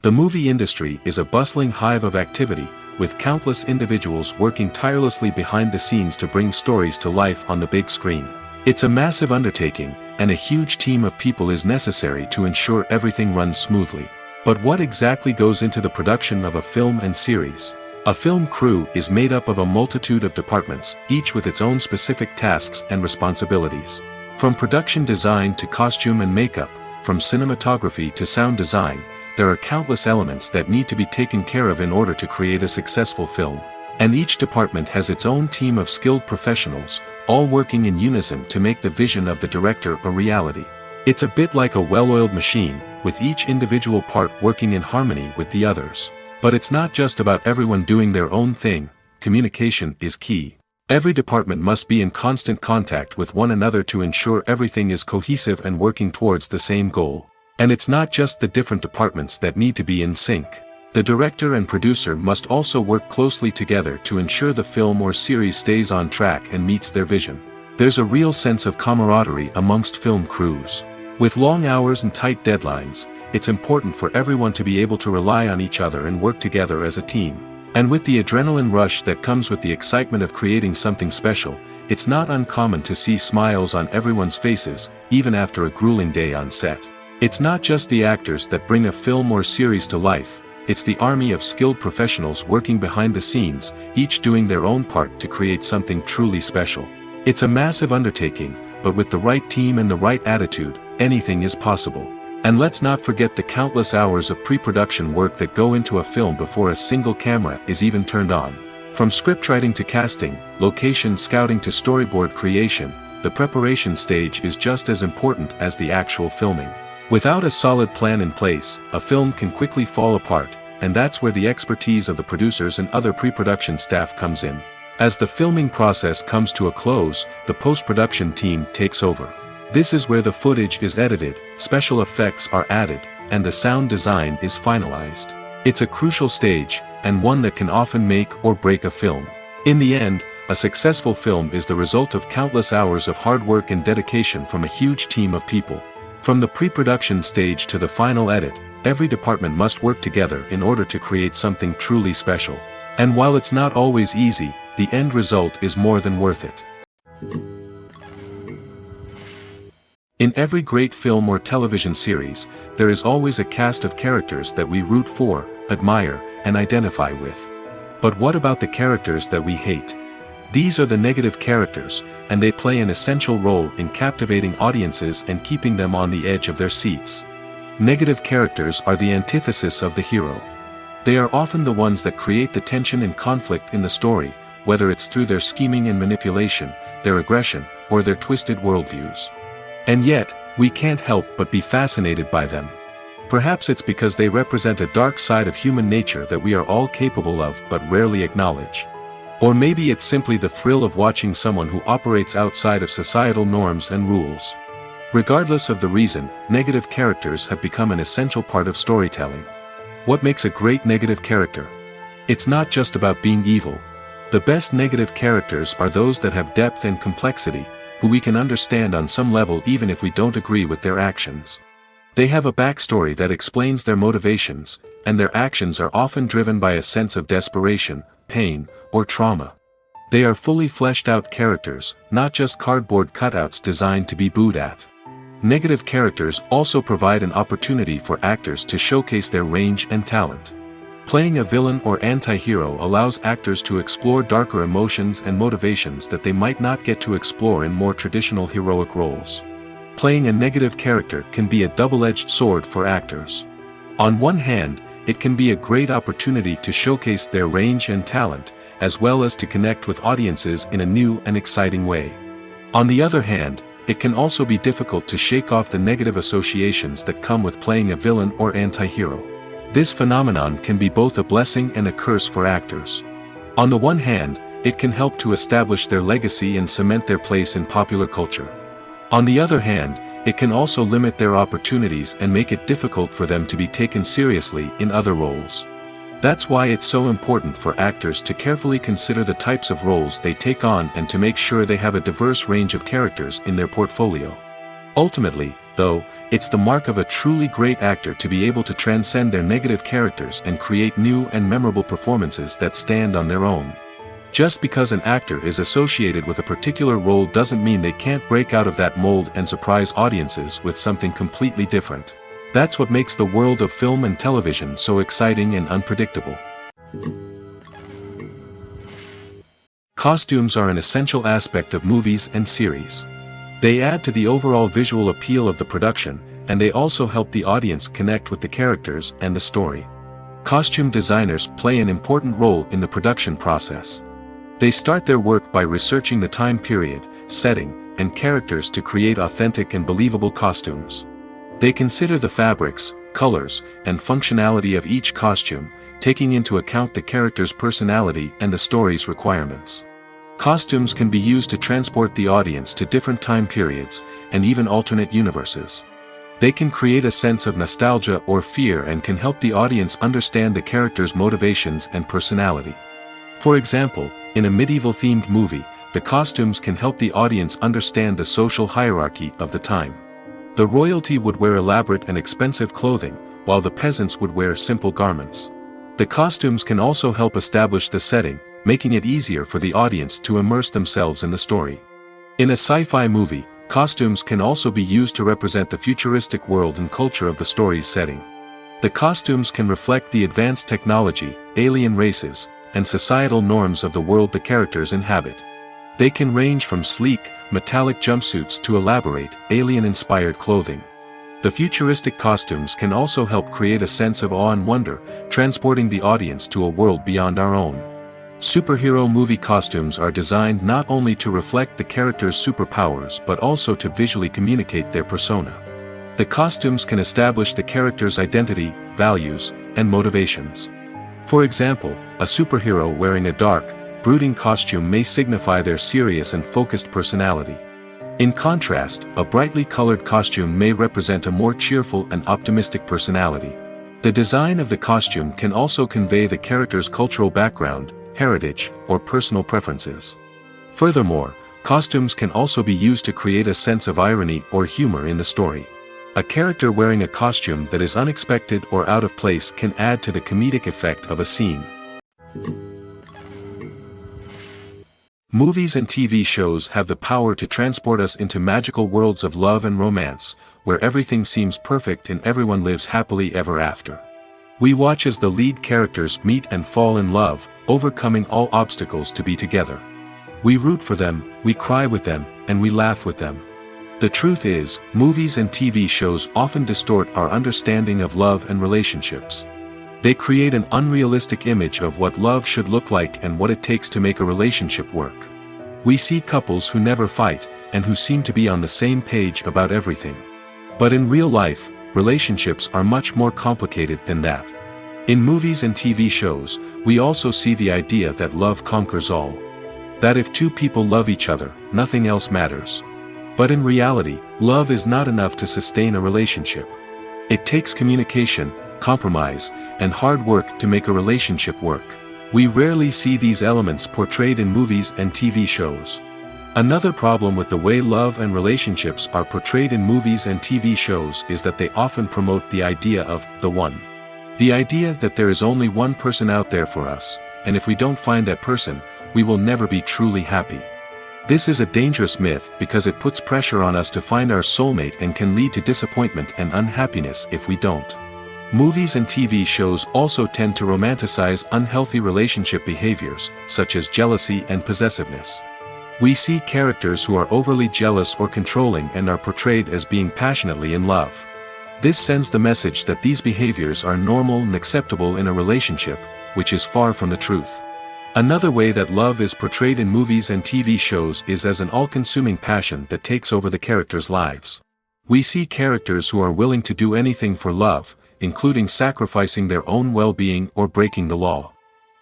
The movie industry is a bustling hive of activity, with countless individuals working tirelessly behind the scenes to bring stories to life on the big screen. It's a massive undertaking, and a huge team of people is necessary to ensure everything runs smoothly. But what exactly goes into the production of a film and series? A film crew is made up of a multitude of departments, each with its own specific tasks and responsibilities. From production design to costume and makeup, from cinematography to sound design, there are countless elements that need to be taken care of in order to create a successful film. And each department has its own team of skilled professionals, all working in unison to make the vision of the director a reality. It's a bit like a well-oiled machine, with each individual part working in harmony with the others. But it's not just about everyone doing their own thing. Communication is key. Every department must be in constant contact with one another to ensure everything is cohesive and working towards the same goal. And it's not just the different departments that need to be in sync. The director and producer must also work closely together to ensure the film or series stays on track and meets their vision. There's a real sense of camaraderie amongst film crews. With long hours and tight deadlines, it's important for everyone to be able to rely on each other and work together as a team. And with the adrenaline rush that comes with the excitement of creating something special, it's not uncommon to see smiles on everyone's faces, even after a grueling day on set. It's not just the actors that bring a film or series to life, it's the army of skilled professionals working behind the scenes, each doing their own part to create something truly special. It's a massive undertaking, but with the right team and the right attitude, anything is possible. And let's not forget the countless hours of pre-production work that go into a film before a single camera is even turned on. From scriptwriting to casting, location scouting to storyboard creation, the preparation stage is just as important as the actual filming. Without a solid plan in place, a film can quickly fall apart, and that's where the expertise of the producers and other pre-production staff comes in. As the filming process comes to a close, the post-production team takes over. This is where the footage is edited, special effects are added, and the sound design is finalized. It's a crucial stage, and one that can often make or break a film. In the end, a successful film is the result of countless hours of hard work and dedication from a huge team of people. From the pre-production stage to the final edit, every department must work together in order to create something truly special. And while it's not always easy, the end result is more than worth it. In every great film or television series, there is always a cast of characters that we root for, admire, and identify with. But what about the characters that we hate? These are the negative characters, and they play an essential role in captivating audiences and keeping them on the edge of their seats. Negative characters are the antithesis of the hero. They are often the ones that create the tension and conflict in the story, whether it's through their scheming and manipulation, their aggression, or their twisted worldviews. And yet, we can't help but be fascinated by them. Perhaps it's because they represent a dark side of human nature that we are all capable of but rarely acknowledge. Or maybe it's simply the thrill of watching someone who operates outside of societal norms and rules. Regardless of the reason, negative characters have become an essential part of storytelling. What makes a great negative character? It's not just about being evil. The best negative characters are those that have depth and complexity, who we can understand on some level even if we don't agree with their actions. They have a backstory that explains their motivations, and their actions are often driven by a sense of desperation, pain, or trauma. They are fully fleshed out characters, not just cardboard cutouts designed to be booed at. Negative characters also provide an opportunity for actors to showcase their range and talent. Playing a villain or anti-hero allows actors to explore darker emotions and motivations that they might not get to explore in more traditional heroic roles. Playing a negative character can be a double-edged sword for actors. On one hand, it can be a great opportunity to showcase their range and talent, as well as to connect with audiences in a new and exciting way. On the other hand, it can also be difficult to shake off the negative associations that come with playing a villain or anti-hero. This phenomenon can be both a blessing and a curse for actors. On the one hand, it can help to establish their legacy and cement their place in popular culture. On the other hand, it can also limit their opportunities and make it difficult for them to be taken seriously in other roles. That's why it's so important for actors to carefully consider the types of roles they take on and to make sure they have a diverse range of characters in their portfolio. Ultimately, though, it's the mark of a truly great actor to be able to transcend their negative characters and create new and memorable performances that stand on their own. Just because an actor is associated with a particular role doesn't mean they can't break out of that mold and surprise audiences with something completely different. That's what makes the world of film and television so exciting and unpredictable. Costumes are an essential aspect of movies and series. They add to the overall visual appeal of the production, and they also help the audience connect with the characters and the story. Costume designers play an important role in the production process. They start their work by researching the time period, setting, and characters to create authentic and believable costumes. They consider the fabrics, colors, and functionality of each costume, taking into account the character's personality and the story's requirements. Costumes can be used to transport the audience to different time periods, and even alternate universes. They can create a sense of nostalgia or fear and can help the audience understand the character's motivations and personality. For example, in a medieval-themed movie, the costumes can help the audience understand the social hierarchy of the time. The royalty would wear elaborate and expensive clothing, while the peasants would wear simple garments. The costumes can also help establish the setting, making it easier for the audience to immerse themselves in the story. In a sci-fi movie, costumes can also be used to represent the futuristic world and culture of the story's setting. The costumes can reflect the advanced technology, alien races, and societal norms of the world the characters inhabit. They can range from sleek, metallic jumpsuits to elaborate, alien-inspired clothing. The futuristic costumes can also help create a sense of awe and wonder, transporting the audience to a world beyond our own. Superhero movie costumes are designed not only to reflect the character's superpowers but also to visually communicate their persona. The costumes can establish the character's identity, values, and motivations. For example, a superhero wearing a dark, brooding costume may signify their serious and focused personality. In contrast, a brightly colored costume may represent a more cheerful and optimistic personality. The design of the costume can also convey the character's cultural background, heritage, or personal preferences. Furthermore, costumes can also be used to create a sense of irony or humor in the story. A character wearing a costume that is unexpected or out of place can add to the comedic effect of a scene. Movies and TV shows have the power to transport us into magical worlds of love and romance, where everything seems perfect and everyone lives happily ever after. We watch as the lead characters meet and fall in love, overcoming all obstacles to be together. We root for them, we cry with them, and we laugh with them. The truth is, movies and TV shows often distort our understanding of love and relationships. They create an unrealistic image of what love should look like and what it takes to make a relationship work. We see couples who never fight, and who seem to be on the same page about everything. But in real life, relationships are much more complicated than that. In movies and TV shows, we also see the idea that love conquers all. That if two people love each other, nothing else matters. But in reality, love is not enough to sustain a relationship. It takes communication, compromise, and hard work to make a relationship work. We rarely see these elements portrayed in movies and TV shows. Another problem with the way love and relationships are portrayed in movies and TV shows is that they often promote the idea of the one. The idea that there is only one person out there for us, and if we don't find that person, we will never be truly happy. This is a dangerous myth because it puts pressure on us to find our soulmate and can lead to disappointment and unhappiness if we don't. Movies and TV shows also tend to romanticize unhealthy relationship behaviors, such as jealousy and possessiveness. We see characters who are overly jealous or controlling and are portrayed as being passionately in love. This sends the message that these behaviors are normal and acceptable in a relationship, which is far from the truth. Another way that love is portrayed in movies and TV shows is as an all-consuming passion that takes over the characters' lives. We see characters who are willing to do anything for love, including sacrificing their own well-being or breaking the law.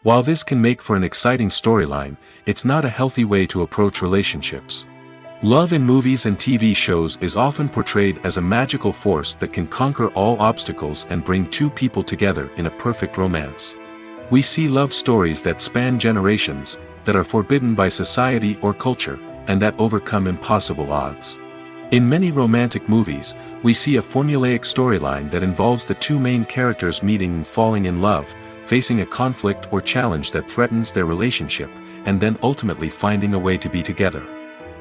While this can make for an exciting storyline, it's not a healthy way to approach relationships. Love in movies and TV shows is often portrayed as a magical force that can conquer all obstacles and bring two people together in a perfect romance. We see love stories that span generations, that are forbidden by society or culture, and that overcome impossible odds. In many romantic movies, we see a formulaic storyline that involves the two main characters meeting and falling in love, facing a conflict or challenge that threatens their relationship, and then ultimately finding a way to be together.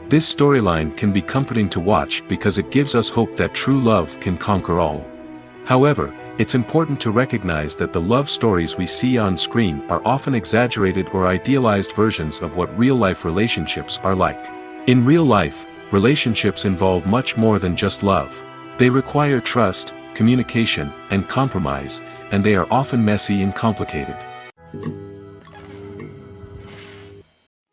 This storyline can be comforting to watch because it gives us hope that true love can conquer all. However, it's important to recognize that the love stories we see on screen are often exaggerated or idealized versions of what real-life relationships are like. In real life, relationships involve much more than just love. They require trust, communication, and compromise, and they are often messy and complicated.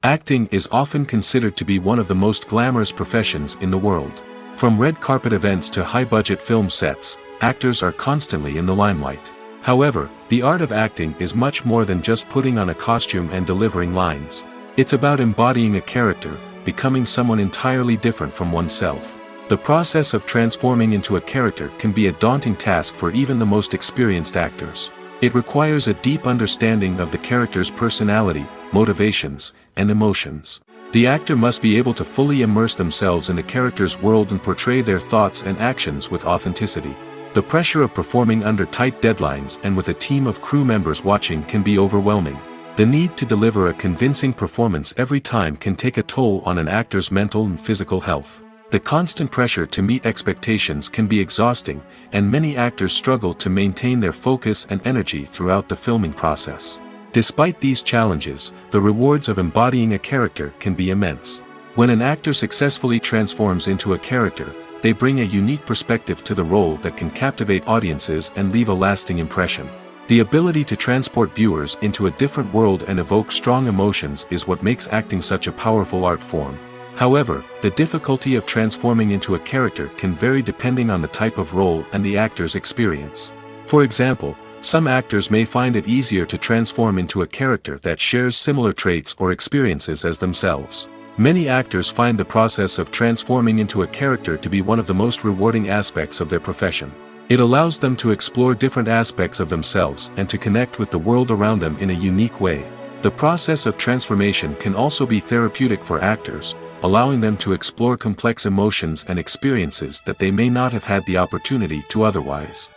Acting is often considered to be one of the most glamorous professions in the world. From red carpet events to high-budget film sets, actors are constantly in the limelight. However, the art of acting is much more than just putting on a costume and delivering lines. It's about embodying a character, becoming someone entirely different from oneself. The process of transforming into a character can be a daunting task for even the most experienced actors. It requires a deep understanding of the character's personality, motivations, and emotions. The actor must be able to fully immerse themselves in the character's world and portray their thoughts and actions with authenticity. The pressure of performing under tight deadlines and with a team of crew members watching can be overwhelming. The need to deliver a convincing performance every time can take a toll on an actor's mental and physical health. The constant pressure to meet expectations can be exhausting, and many actors struggle to maintain their focus and energy throughout the filming process. Despite these challenges, the rewards of embodying a character can be immense. When an actor successfully transforms into a character, they bring a unique perspective to the role that can captivate audiences and leave a lasting impression. The ability to transport viewers into a different world and evoke strong emotions is what makes acting such a powerful art form. However, the difficulty of transforming into a character can vary depending on the type of role and the actor's experience. For example, some actors may find it easier to transform into a character that shares similar traits or experiences as themselves. Many actors find the process of transforming into a character to be one of the most rewarding aspects of their profession. It allows them to explore different aspects of themselves and to connect with the world around them in a unique way. The process of transformation can also be therapeutic for actors, allowing them to explore complex emotions and experiences that they may not have had the opportunity to otherwise.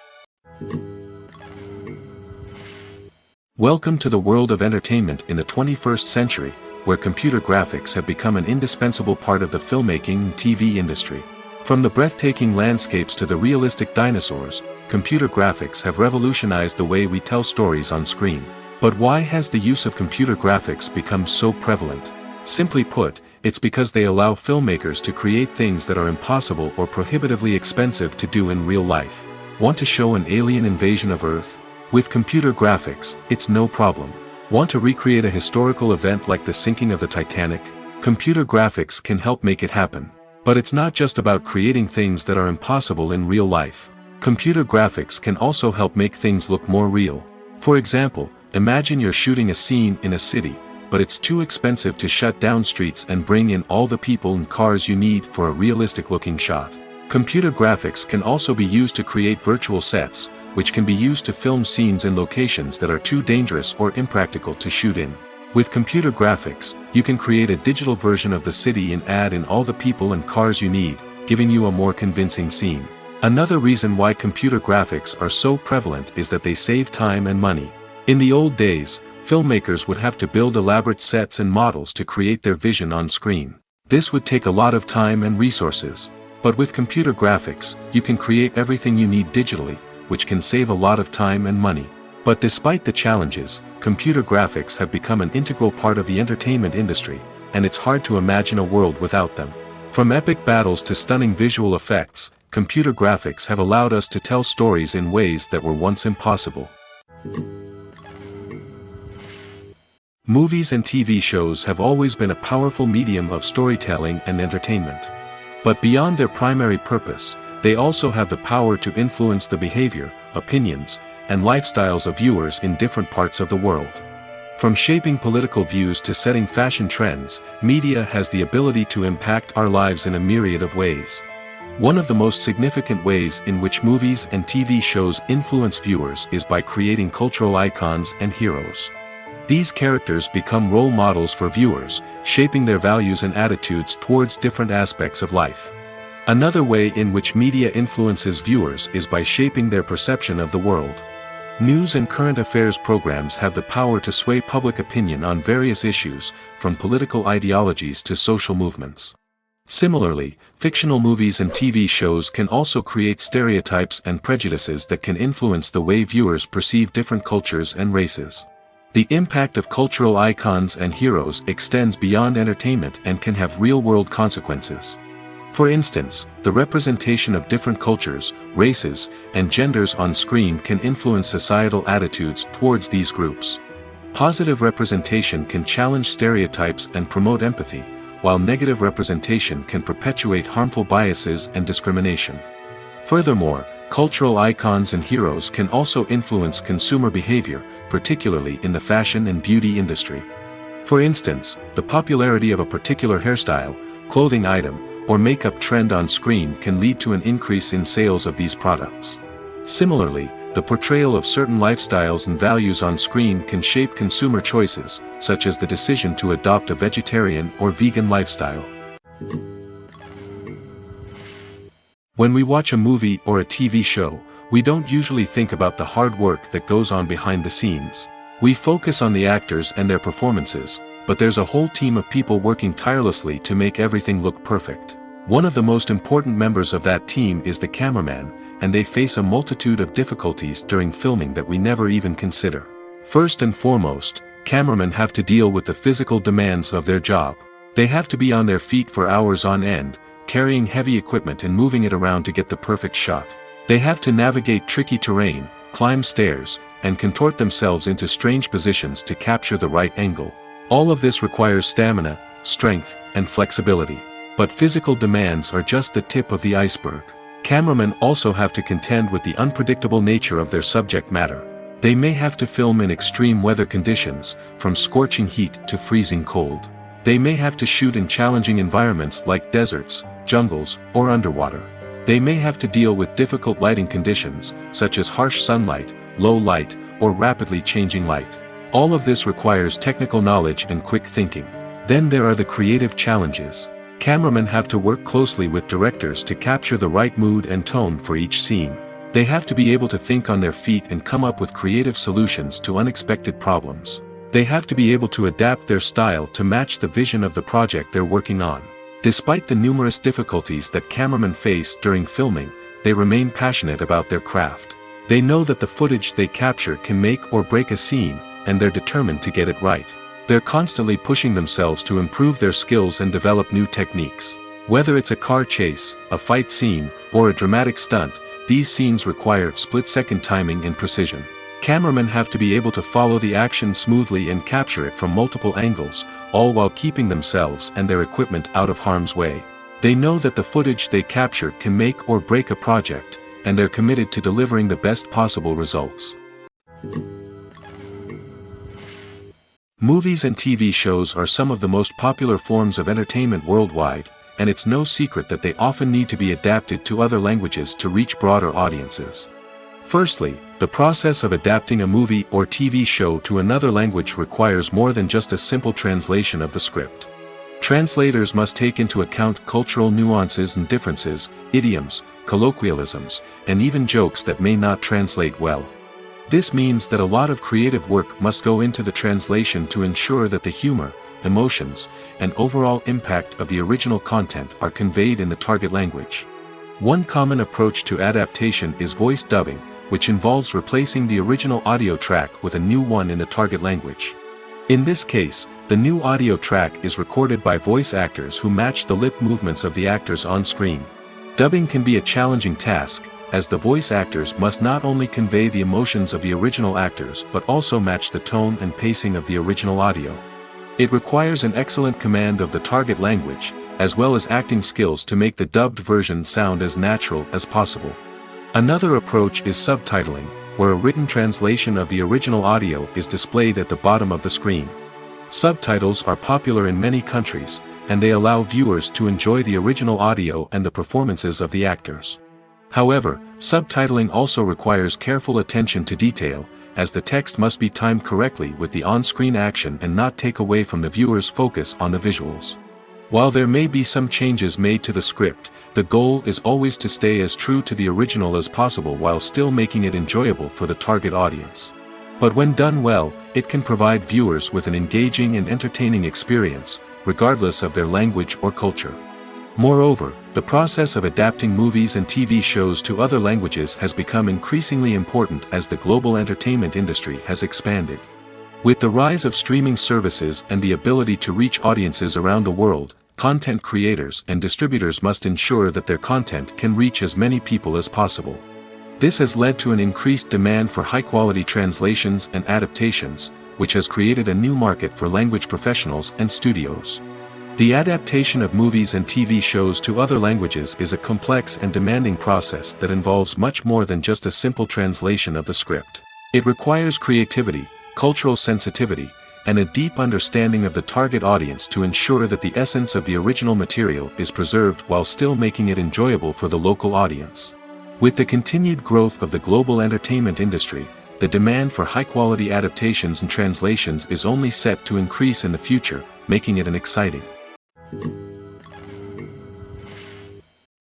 Welcome to the world of entertainment in the 21st century, where computer graphics have become an indispensable part of the filmmaking and TV industry. From the breathtaking landscapes to the realistic dinosaurs, computer graphics have revolutionized the way we tell stories on screen. But why has the use of computer graphics become so prevalent? Simply put, it's because they allow filmmakers to create things that are impossible or prohibitively expensive to do in real life. Want to show an alien invasion of Earth? With computer graphics, it's no problem. Want to recreate a historical event like the sinking of the Titanic? Computer graphics can help make it happen. But it's not just about creating things that are impossible in real life. Computer graphics can also help make things look more real. For example, imagine you're shooting a scene in a city, but it's too expensive to shut down streets and bring in all the people and cars you need for a realistic-looking shot. Computer graphics can also be used to create virtual sets, which can be used to film scenes in locations that are too dangerous or impractical to shoot in. With computer graphics, you can create a digital version of the city and add in all the people and cars you need, giving you a more convincing scene. Another reason why computer graphics are so prevalent is that they save time and money. In the old days, filmmakers would have to build elaborate sets and models to create their vision on screen. This would take a lot of time and resources. But with computer graphics, you can create everything you need digitally, which can save a lot of time and money. But despite the challenges, computer graphics have become an integral part of the entertainment industry, and it's hard to imagine a world without them. From epic battles to stunning visual effects, computer graphics have allowed us to tell stories in ways that were once impossible. Movies and TV shows have always been a powerful medium of storytelling and entertainment. But beyond their primary purpose, they also have the power to influence the behavior, opinions, and lifestyles of viewers in different parts of the world. From shaping political views to setting fashion trends, media has the ability to impact our lives in a myriad of ways. One of the most significant ways in which movies and TV shows influence viewers is by creating cultural icons and heroes. These characters become role models for viewers, shaping their values and attitudes towards different aspects of life. Another way in which media influences viewers is by shaping their perception of the world. News and current affairs programs have the power to sway public opinion on various issues, from political ideologies to social movements. Similarly, fictional movies and TV shows can also create stereotypes and prejudices that can influence the way viewers perceive different cultures and races. The impact of cultural icons and heroes extends beyond entertainment and can have real-world consequences. For instance, the representation of different cultures, races, and genders on screen can influence societal attitudes towards these groups. Positive representation can challenge stereotypes and promote empathy, while negative representation can perpetuate harmful biases and discrimination. Furthermore, cultural icons and heroes can also influence consumer behavior, particularly in the fashion and beauty industry. For instance, the popularity of a particular hairstyle, clothing item, or makeup trend on screen can lead to an increase in sales of these products. Similarly, the portrayal of certain lifestyles and values on screen can shape consumer choices, such as the decision to adopt a vegetarian or vegan lifestyle. When we watch a movie or a TV show, we don't usually think about the hard work that goes on behind the scenes. We focus on the actors and their performances, but there's a whole team of people working tirelessly to make everything look perfect. One of the most important members of that team is the cameraman, and they face a multitude of difficulties during filming that we never even consider. First and foremost, cameramen have to deal with the physical demands of their job. They have to be on their feet for hours on end, carrying heavy equipment and moving it around to get the perfect shot. They have to navigate tricky terrain, climb stairs, and contort themselves into strange positions to capture the right angle. All of this requires stamina, strength, and flexibility. But physical demands are just the tip of the iceberg. Cameramen also have to contend with the unpredictable nature of their subject matter. They may have to film in extreme weather conditions, from scorching heat to freezing cold. They may have to shoot in challenging environments like deserts, jungles, or underwater. They may have to deal with difficult lighting conditions, such as harsh sunlight, low light, or rapidly changing light. All of this requires technical knowledge and quick thinking. Then there are the creative challenges. Cameramen have to work closely with directors to capture the right mood and tone for each scene. They have to be able to think on their feet and come up with creative solutions to unexpected problems. They have to be able to adapt their style to match the vision of the project they're working on. Despite the numerous difficulties that cameramen face during filming, they remain passionate about their craft. They know that the footage they capture can make or break a scene, and they're determined to get it right. They're constantly pushing themselves to improve their skills and develop new techniques. Whether it's a car chase, a fight scene, or a dramatic stunt, these scenes require split-second timing and precision. Cameramen have to be able to follow the action smoothly and capture it from multiple angles, all while keeping themselves and their equipment out of harm's way. They know that the footage they capture can make or break a project, and they're committed to delivering the best possible results. Movies and TV shows are some of the most popular forms of entertainment worldwide, and it's no secret that they often need to be adapted to other languages to reach broader audiences. Firstly, the process of adapting a movie or TV show to another language requires more than just a simple translation of the script. Translators must take into account cultural nuances and differences, idioms, colloquialisms, and even jokes that may not translate well. This means that a lot of creative work must go into the translation to ensure that the humor, emotions, and overall impact of the original content are conveyed in the target language. One common approach to adaptation is voice dubbing, which involves replacing the original audio track with a new one in the target language. In this case, the new audio track is recorded by voice actors who match the lip movements of the actors on screen. Dubbing can be a challenging task, as the voice actors must not only convey the emotions of the original actors but also match the tone and pacing of the original audio. It requires an excellent command of the target language, as well as acting skills to make the dubbed version sound as natural as possible. Another approach is subtitling, where a written translation of the original audio is displayed at the bottom of the screen. Subtitles are popular in many countries, and they allow viewers to enjoy the original audio and the performances of the actors. However, subtitling also requires careful attention to detail, as the text must be timed correctly with the on-screen action and not take away from the viewer's focus on the visuals. While there may be some changes made to the script, the goal is always to stay as true to the original as possible while still making it enjoyable for the target audience. But when done well, it can provide viewers with an engaging and entertaining experience, regardless of their language or culture. Moreover, the process of adapting movies and TV shows to other languages has become increasingly important as the global entertainment industry has expanded. With the rise of streaming services and the ability to reach audiences around the world, content creators and distributors must ensure that their content can reach as many people as possible. This has led to an increased demand for high-quality translations and adaptations, which has created a new market for language professionals and studios. The adaptation of movies and TV shows to other languages is a complex and demanding process that involves much more than just a simple translation of the script. It requires creativity, cultural sensitivity, and a deep understanding of the target audience to ensure that the essence of the original material is preserved while still making it enjoyable for the local audience. With the continued growth of the global entertainment industry, the demand for high-quality adaptations and translations is only set to increase in the future, making it an exciting.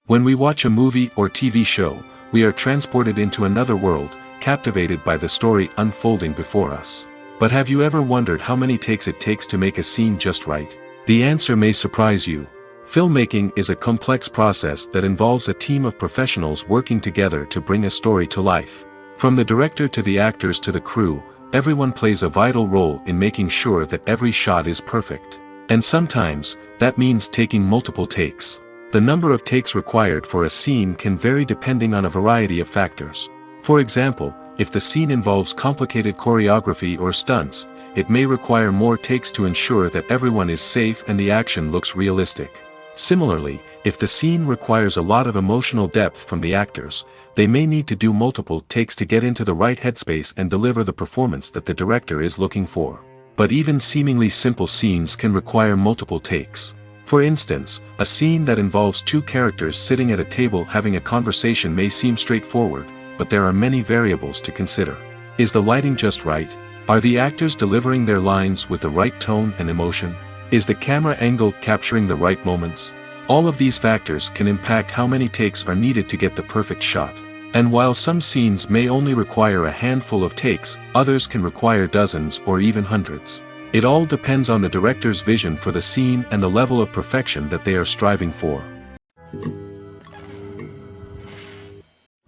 When we watch a movie or TV show, we are transported into another world, captivated by the story unfolding before us. But have you ever wondered how many takes it takes to make a scene just right? The answer may surprise you. Filmmaking is a complex process that involves a team of professionals working together to bring a story to life. From the director to the actors to the crew, everyone plays a vital role in making sure that every shot is perfect. And sometimes, that means taking multiple takes. The number of takes required for a scene can vary depending on a variety of factors. For example, if the scene involves complicated choreography or stunts, it may require more takes to ensure that everyone is safe and the action looks realistic. Similarly, if the scene requires a lot of emotional depth from the actors, they may need to do multiple takes to get into the right headspace and deliver the performance that the director is looking for. But even seemingly simple scenes can require multiple takes. For instance, a scene that involves two characters sitting at a table having a conversation may seem straightforward, but there are many variables to consider. Is the lighting just right? Are the actors delivering their lines with the right tone and emotion? Is the camera angle capturing the right moments? All of these factors can impact how many takes are needed to get the perfect shot. And while some scenes may only require a handful of takes, others can require dozens or even hundreds. It all depends on the director's vision for the scene and the level of perfection that they are striving for.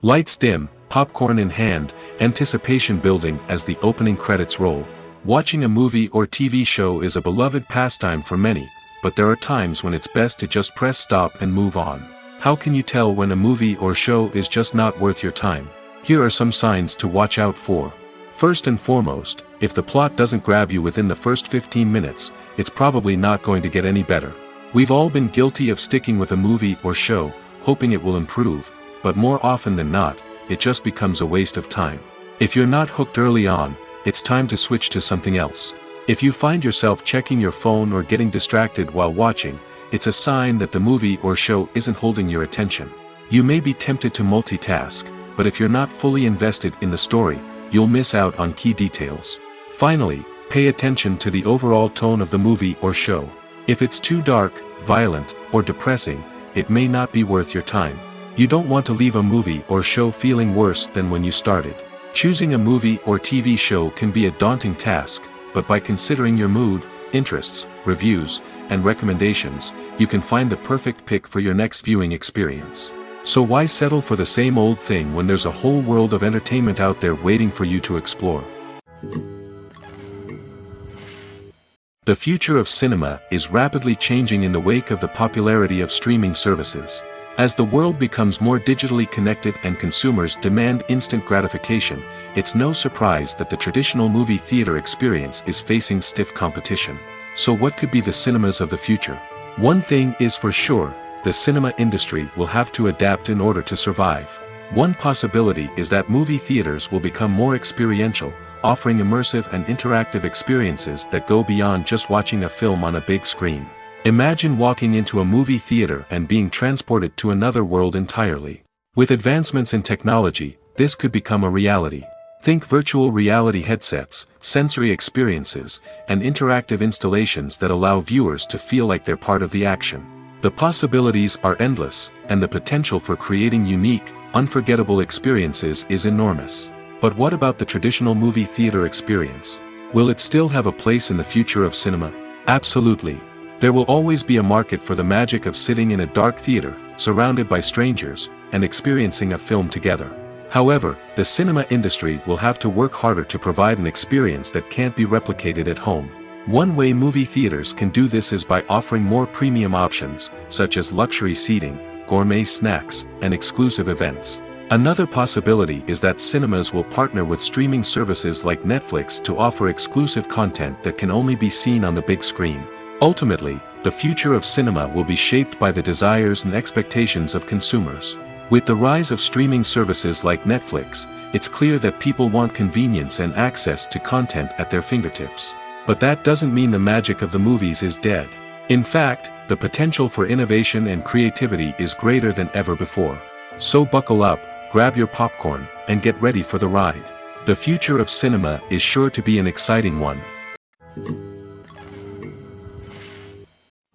Lights dim, popcorn in hand, anticipation building as the opening credits roll. Watching a movie or TV show is a beloved pastime for many, but there are times when it's best to just press stop and move on. How can you tell when a movie or show is just not worth your time? Here are some signs to watch out for. First and foremost, if the plot doesn't grab you within the first 15 minutes, it's probably not going to get any better. We've all been guilty of sticking with a movie or show, hoping it will improve, but more often than not, it just becomes a waste of time. If you're not hooked early on, it's time to switch to something else. If you find yourself checking your phone or getting distracted while watching, it's a sign that the movie or show isn't holding your attention. You may be tempted to multitask, but if you're not fully invested in the story, you'll miss out on key details. Finally, pay attention to the overall tone of the movie or show. If it's too dark, violent, or depressing, it may not be worth your time. You don't want to leave a movie or show feeling worse than when you started. Choosing a movie or TV show can be a daunting task, but by considering your mood, interests, reviews, and recommendations, you can find the perfect pick for your next viewing experience. So why settle for the same old thing when there's a whole world of entertainment out there waiting for you to explore? The future of cinema is rapidly changing in the wake of the popularity of streaming services. As the world becomes more digitally connected and consumers demand instant gratification, it's no surprise that the traditional movie theater experience is facing stiff competition. So what could be the cinemas of the future? One thing is for sure, the cinema industry will have to adapt in order to survive. One possibility is that movie theaters will become more experiential, offering immersive and interactive experiences that go beyond just watching a film on a big screen. Imagine walking into a movie theater and being transported to another world entirely. With advancements in technology, this could become a reality. Think virtual reality headsets, sensory experiences, and interactive installations that allow viewers to feel like they're part of the action. The possibilities are endless, and the potential for creating unique, unforgettable experiences is enormous. But what about the traditional movie theater experience? Will it still have a place in the future of cinema? Absolutely. There will always be a market for the magic of sitting in a dark theater, surrounded by strangers, and experiencing a film together. However, the cinema industry will have to work harder to provide an experience that can't be replicated at home. One way movie theaters can do this is by offering more premium options, such as luxury seating, gourmet snacks, and exclusive events. Another possibility is that cinemas will partner with streaming services like Netflix to offer exclusive content that can only be seen on the big screen. Ultimately, the future of cinema will be shaped by the desires and expectations of consumers. With the rise of streaming services like Netflix, it's clear that people want convenience and access to content at their fingertips. But that doesn't mean the magic of the movies is dead. In fact, the potential for innovation and creativity is greater than ever before. So buckle up, grab your popcorn, and get ready for the ride. The future of cinema is sure to be an exciting one.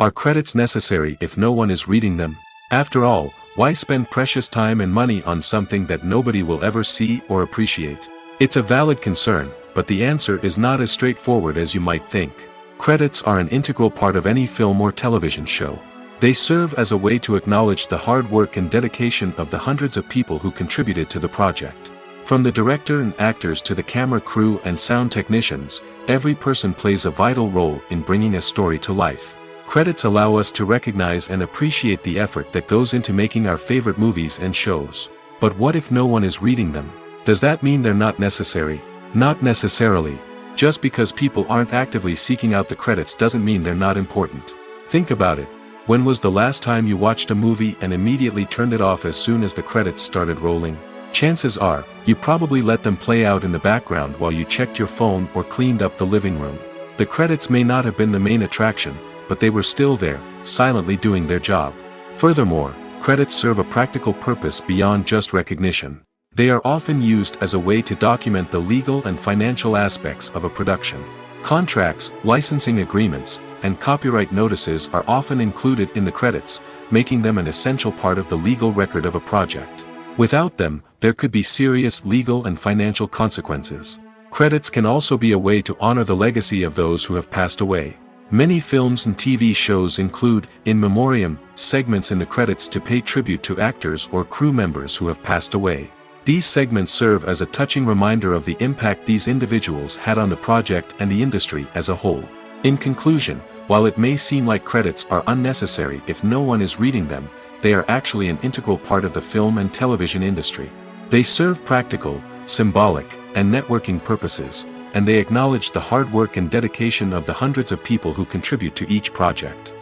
Are credits necessary if no one is reading them? After all, why spend precious time and money on something that nobody will ever see or appreciate? It's a valid concern, but the answer is not as straightforward as you might think. Credits are an integral part of any film or television show. They serve as a way to acknowledge the hard work and dedication of the hundreds of people who contributed to the project. From the director and actors to the camera crew and sound technicians, every person plays a vital role in bringing a story to life. Credits allow us to recognize and appreciate the effort that goes into making our favorite movies and shows. But what if no one is reading them? Does that mean they're not necessary? Not necessarily. Just because people aren't actively seeking out the credits doesn't mean they're not important. Think about it. When was the last time you watched a movie and immediately turned it off as soon as the credits started rolling? Chances are, you probably let them play out in the background while you checked your phone or cleaned up the living room. The credits may not have been the main attraction, but they were still there, silently doing their job. Furthermore, credits serve a practical purpose beyond just recognition. They are often used as a way to document the legal and financial aspects of a production. Contracts, licensing agreements, and copyright notices are often included in the credits, making them an essential part of the legal record of a project. Without them, there could be serious legal and financial consequences. Credits can also be a way to honor the legacy of those who have passed away. Many films and TV shows include, in memoriam, segments in the credits to pay tribute to actors or crew members who have passed away. These segments serve as a touching reminder of the impact these individuals had on the project and the industry as a whole. In conclusion, while it may seem like credits are unnecessary if no one is reading them, they are actually an integral part of the film and television industry. They serve practical, symbolic, and networking purposes, and they acknowledge the hard work and dedication of the hundreds of people who contribute to each project.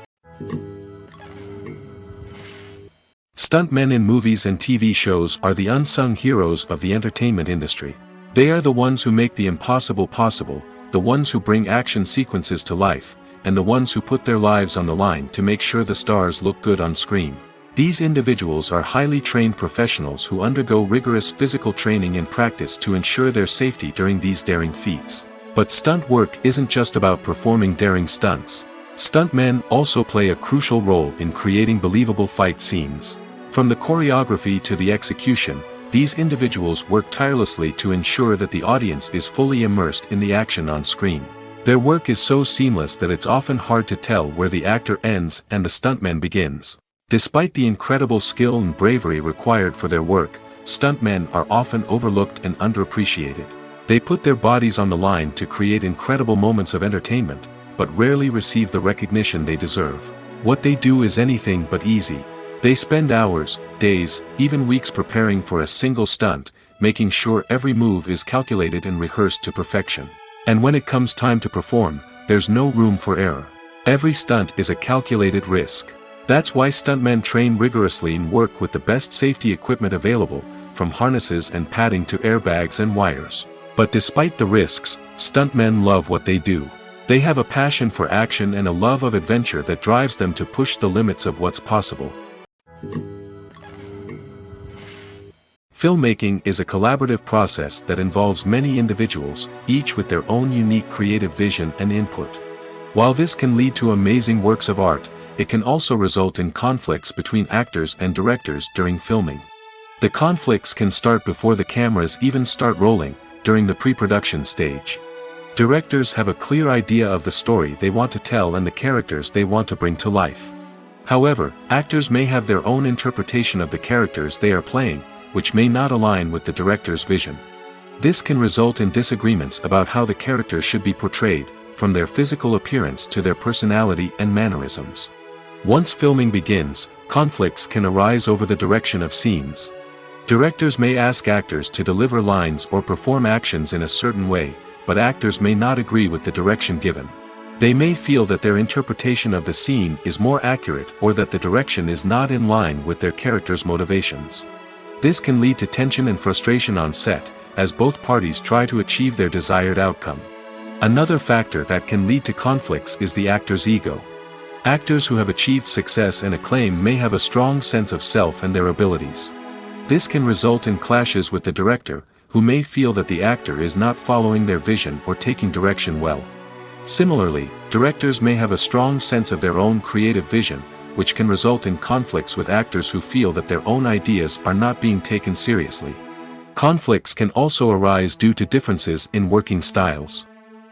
Stuntmen in movies and TV shows are the unsung heroes of the entertainment industry. They are the ones who make the impossible possible, the ones who bring action sequences to life, and the ones who put their lives on the line to make sure the stars look good on screen. These individuals are highly trained professionals who undergo rigorous physical training and practice to ensure their safety during these daring feats. But stunt work isn't just about performing daring stunts. Stuntmen also play a crucial role in creating believable fight scenes. From the choreography to the execution, these individuals work tirelessly to ensure that the audience is fully immersed in the action on screen. Their work is so seamless that it's often hard to tell where the actor ends and the stuntman begins. Despite the incredible skill and bravery required for their work, stuntmen are often overlooked and underappreciated. They put their bodies on the line to create incredible moments of entertainment, but rarely receive the recognition they deserve. What they do is anything but easy. They spend hours, days, even weeks preparing for a single stunt, making sure every move is calculated and rehearsed to perfection. And when it comes time to perform, there's no room for error. Every stunt is a calculated risk. That's why stuntmen train rigorously and work with the best safety equipment available, from harnesses and padding to airbags and wires. But despite the risks, stuntmen love what they do. They have a passion for action and a love of adventure that drives them to push the limits of what's possible. Filmmaking is a collaborative process that involves many individuals, each with their own unique creative vision and input. While this can lead to amazing works of art, it can also result in conflicts between actors and directors during filming. The conflicts can start before the cameras even start rolling, during the pre-production stage. Directors have a clear idea of the story they want to tell and the characters they want to bring to life. However, actors may have their own interpretation of the characters they are playing, which may not align with the director's vision. This can result in disagreements about how the characters should be portrayed, from their physical appearance to their personality and mannerisms. Once filming begins, conflicts can arise over the direction of scenes. Directors may ask actors to deliver lines or perform actions in a certain way, but actors may not agree with the direction given. They may feel that their interpretation of the scene is more accurate or that the direction is not in line with their character's motivations. This can lead to tension and frustration on set, as both parties try to achieve their desired outcome. Another factor that can lead to conflicts is the actor's ego. Actors who have achieved success and acclaim may have a strong sense of self and their abilities. This can result in clashes with the director, who may feel that the actor is not following their vision or taking direction well. Similarly, directors may have a strong sense of their own creative vision, which can result in conflicts with actors who feel that their own ideas are not being taken seriously. Conflicts can also arise due to differences in working styles.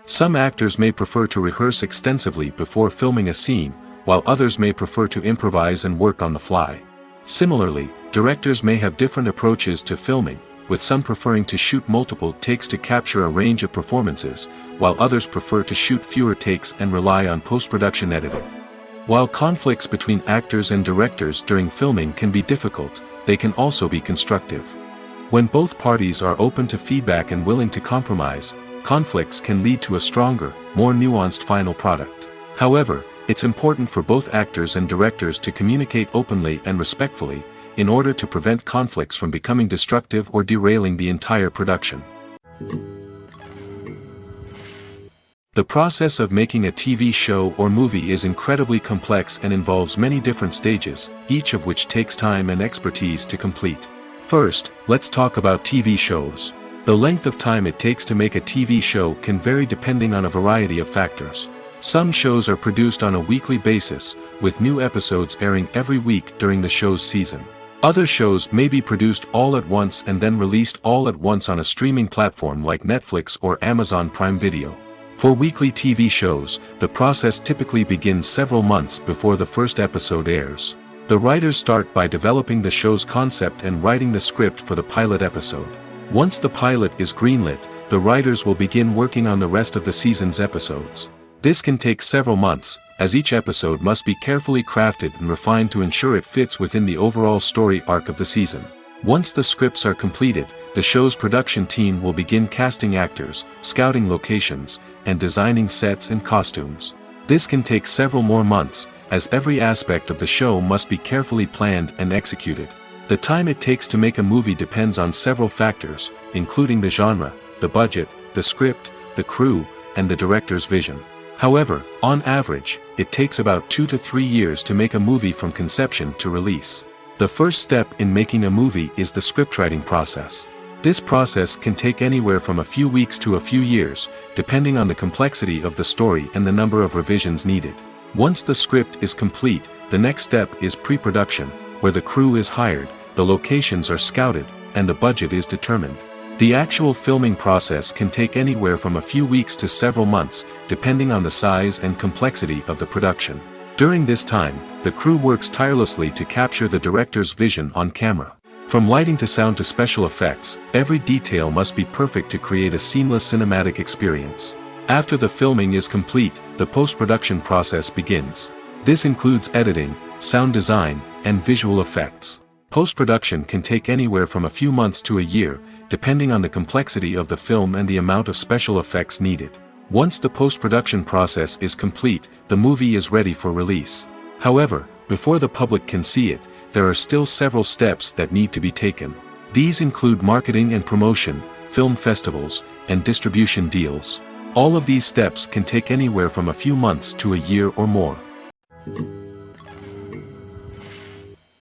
Some actors may prefer to rehearse extensively before filming a scene, while others may prefer to improvise and work on the fly. Similarly, directors may have different approaches to filming, with some preferring to shoot multiple takes to capture a range of performances, while others prefer to shoot fewer takes and rely on post-production editing. While conflicts between actors and directors during filming can be difficult, they can also be constructive. When both parties are open to feedback and willing to compromise, conflicts can lead to a stronger, more nuanced final product. However, it's important for both actors and directors to communicate openly and respectfully, in order to prevent conflicts from becoming destructive or derailing the entire production. The process of making a TV show or movie is incredibly complex and involves many different stages, each of which takes time and expertise to complete. First, let's talk about TV shows. The length of time it takes to make a TV show can vary depending on a variety of factors. Some shows are produced on a weekly basis, with new episodes airing every week during the show's season. Other shows may be produced all at once and then released all at once on a streaming platform like Netflix or Amazon Prime Video. For weekly TV shows, the process typically begins several months before the first episode airs. The writers start by developing the show's concept and writing the script for the pilot episode. Once the pilot is greenlit, the writers will begin working on the rest of the season's episodes. This can take several months, as each episode must be carefully crafted and refined to ensure it fits within the overall story arc of the season. Once the scripts are completed, the show's production team will begin casting actors, scouting locations, and designing sets and costumes. This can take several more months, as every aspect of the show must be carefully planned and executed. The time it takes to make a movie depends on several factors, including the genre, the budget, the script, the crew, and the director's vision. However, on average, it takes about 2 to 3 years to make a movie from conception to release. The first step in making a movie is the scriptwriting process. This process can take anywhere from a few weeks to a few years, depending on the complexity of the story and the number of revisions needed. Once the script is complete, the next step is pre-production, where the crew is hired, the locations are scouted, and the budget is determined. The actual filming process can take anywhere from a few weeks to several months, depending on the size and complexity of the production. During this time, the crew works tirelessly to capture the director's vision on camera. From lighting to sound to special effects, every detail must be perfect to create a seamless cinematic experience. After the filming is complete, the post-production process begins. This includes editing, sound design, and visual effects. Post-production can take anywhere from a few months to a year, depending on the complexity of the film and the amount of special effects needed. Once the post-production process is complete, the movie is ready for release. However, before the public can see it, there are still several steps that need to be taken. These include marketing and promotion, film festivals, and distribution deals. All of these steps can take anywhere from a few months to a year or more.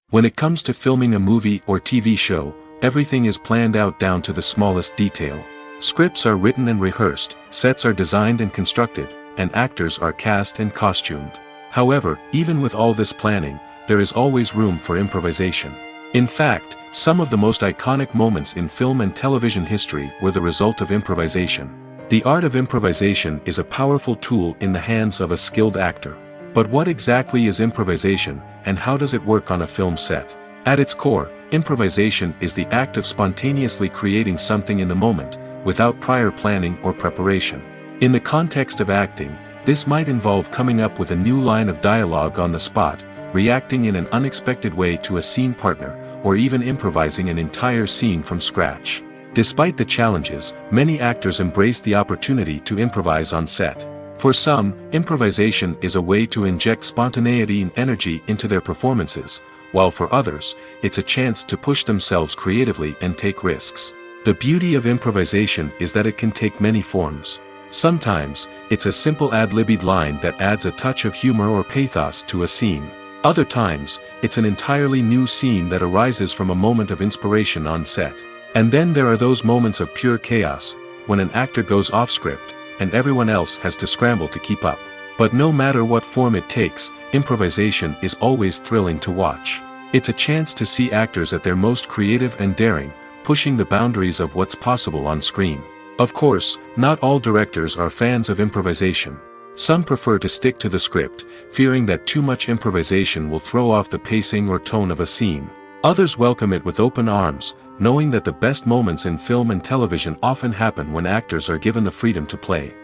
When it comes to filming a movie or TV show, everything is planned out down to the smallest detail. Scripts are written and rehearsed, sets are designed and constructed, and actors are cast and costumed. However, even with all this planning, there is always room for improvisation. In fact, some of the most iconic moments in film and television history were the result of improvisation. The art of improvisation is a powerful tool in the hands of a skilled actor. But what exactly is improvisation, and how does it work on a film set? At its core, improvisation is the act of spontaneously creating something in the moment, without prior planning or preparation. In the context of acting, this might involve coming up with a new line of dialogue on the spot, reacting in an unexpected way to a scene partner, or even improvising an entire scene from scratch. Despite the challenges, many actors embrace the opportunity to improvise on set. For some, improvisation is a way to inject spontaneity and energy into their performances, while for others, it's a chance to push themselves creatively and take risks. The beauty of improvisation is that it can take many forms. Sometimes, it's a simple ad-libbed line that adds a touch of humor or pathos to a scene. Other times, it's an entirely new scene that arises from a moment of inspiration on set. And then there are those moments of pure chaos, when an actor goes off script, and everyone else has to scramble to keep up. But no matter what form it takes, improvisation is always thrilling to watch. It's a chance to see actors at their most creative and daring, pushing the boundaries of what's possible on screen. Of course, not all directors are fans of improvisation. Some prefer to stick to the script, fearing that too much improvisation will throw off the pacing or tone of a scene. Others welcome it with open arms, knowing that the best moments in film and television often happen when actors are given the freedom to play.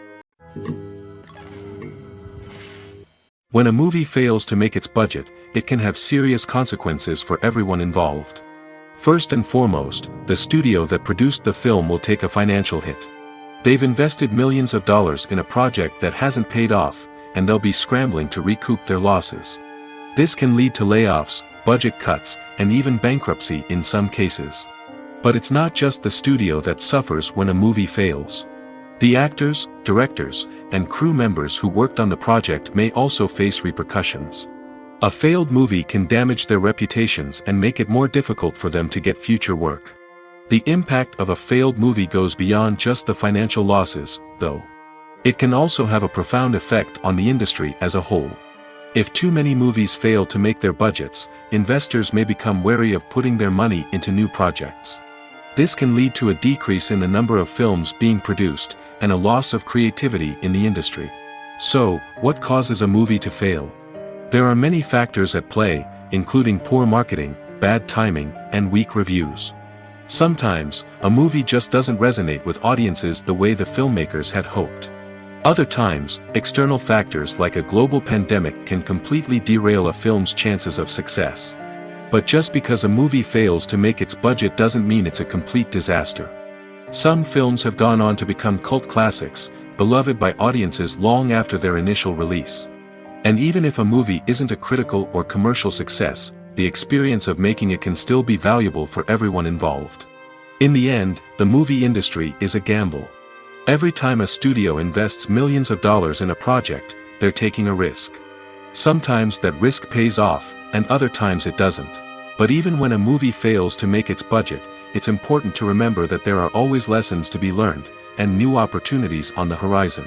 When a movie fails to make its budget, it can have serious consequences for everyone involved. First and foremost, the studio that produced the film will take a financial hit. They've invested millions of dollars in a project that hasn't paid off, and they'll be scrambling to recoup their losses. This can lead to layoffs, budget cuts, and even bankruptcy in some cases. But it's not just the studio that suffers when a movie fails. The actors, directors, and crew members who worked on the project may also face repercussions. A failed movie can damage their reputations and make it more difficult for them to get future work. The impact of a failed movie goes beyond just the financial losses, though. It can also have a profound effect on the industry as a whole. If too many movies fail to make their budgets, investors may become wary of putting their money into new projects. This can lead to a decrease in the number of films being produced, and a loss of creativity in the industry. So, what causes a movie to fail? There are many factors at play, including poor marketing, bad timing, and weak reviews. Sometimes, a movie just doesn't resonate with audiences the way the filmmakers had hoped. Other times, external factors like a global pandemic can completely derail a film's chances of success. But just because a movie fails to make its budget doesn't mean it's a complete disaster. Some films have gone on to become cult classics, beloved by audiences long after their initial release. And even if a movie isn't a critical or commercial success, the experience of making it can still be valuable for everyone involved. In the end, the movie industry is a gamble. Every time a studio invests millions of dollars in a project, they're taking a risk. Sometimes that risk pays off, and other times it doesn't. But even when a movie fails to make its budget, it's important to remember that there are always lessons to be learned, and new opportunities on the horizon.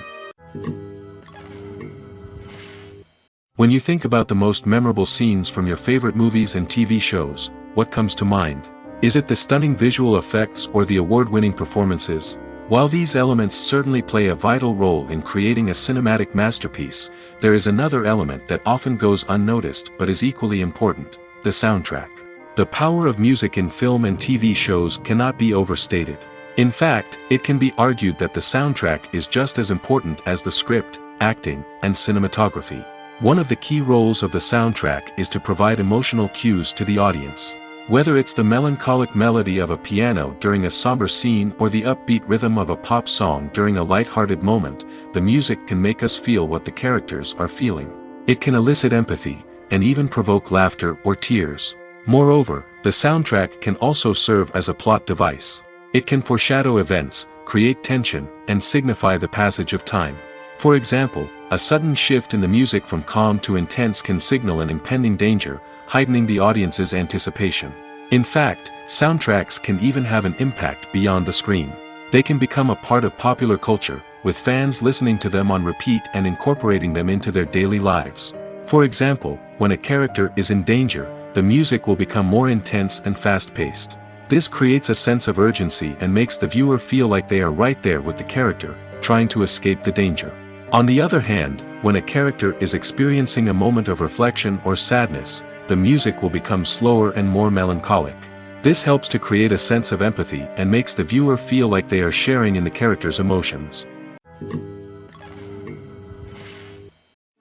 When you think about the most memorable scenes from your favorite movies and TV shows, what comes to mind? Is it the stunning visual effects or the award-winning performances? While these elements certainly play a vital role in creating a cinematic masterpiece, there is another element that often goes unnoticed but is equally important: the soundtrack. The power of music in film and TV shows cannot be overstated. In fact, it can be argued that the soundtrack is just as important as the script, acting, and cinematography. One of the key roles of the soundtrack is to provide emotional cues to the audience. Whether it's the melancholic melody of a piano during a somber scene or the upbeat rhythm of a pop song during a light-hearted moment, the music can make us feel what the characters are feeling. It can elicit empathy, and even provoke laughter or tears. Moreover, the soundtrack can also serve as a plot device. It can foreshadow events, create tension, and signify the passage of time. For example, a sudden shift in the music from calm to intense can signal an impending danger, heightening the audience's anticipation. In fact, soundtracks can even have an impact beyond the screen. They can become a part of popular culture, with fans listening to them on repeat and incorporating them into their daily lives. For example, when a character is in danger, the music will become more intense and fast-paced. This creates a sense of urgency and makes the viewer feel like they are right there with the character, trying to escape the danger. On the other hand, when a character is experiencing a moment of reflection or sadness, the music will become slower and more melancholic. This helps to create a sense of empathy and makes the viewer feel like they are sharing in the character's emotions.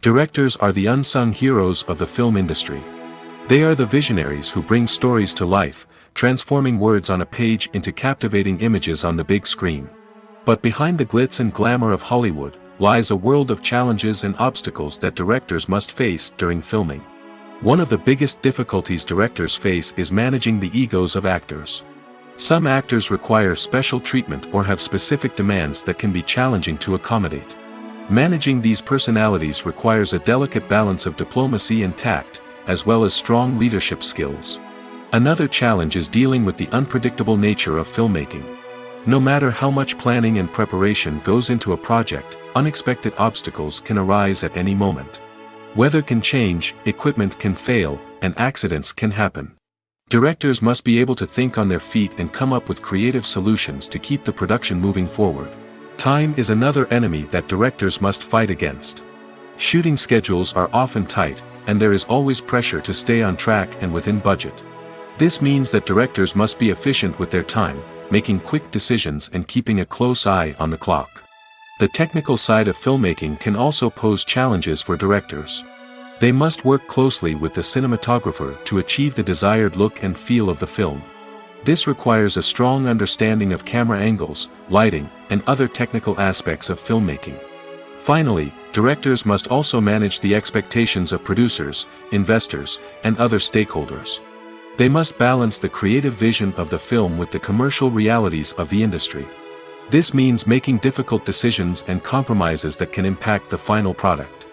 Directors are the unsung heroes of the film industry. They are the visionaries who bring stories to life, transforming words on a page into captivating images on the big screen. But behind the glitz and glamour of Hollywood lies a world of challenges and obstacles that directors must face during filming. One of the biggest difficulties directors face is managing the egos of actors. Some actors require special treatment or have specific demands that can be challenging to accommodate. Managing these personalities requires a delicate balance of diplomacy and tact, as well as strong leadership skills. Another challenge is dealing with the unpredictable nature of filmmaking. No matter how much planning and preparation goes into a project, unexpected obstacles can arise at any moment. Weather can change, equipment can fail, and accidents can happen. Directors must be able to think on their feet and come up with creative solutions to keep the production moving forward. Time is another enemy that directors must fight against. Shooting schedules are often tight, and there is always pressure to stay on track and within budget. This means that directors must be efficient with their time, making quick decisions and keeping a close eye on the clock. The technical side of filmmaking can also pose challenges for directors. They must work closely with the cinematographer to achieve the desired look and feel of the film. This requires a strong understanding of camera angles, lighting, and other technical aspects of filmmaking. Finally, directors must also manage the expectations of producers, investors, and other stakeholders. They must balance the creative vision of the film with the commercial realities of the industry. This means making difficult decisions and compromises that can impact the final product.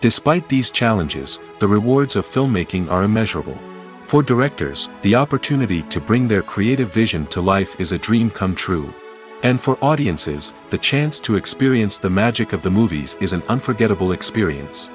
Despite these challenges, the rewards of filmmaking are immeasurable. For directors, the opportunity to bring their creative vision to life is a dream come true. And for audiences, the chance to experience the magic of the movies is an unforgettable experience.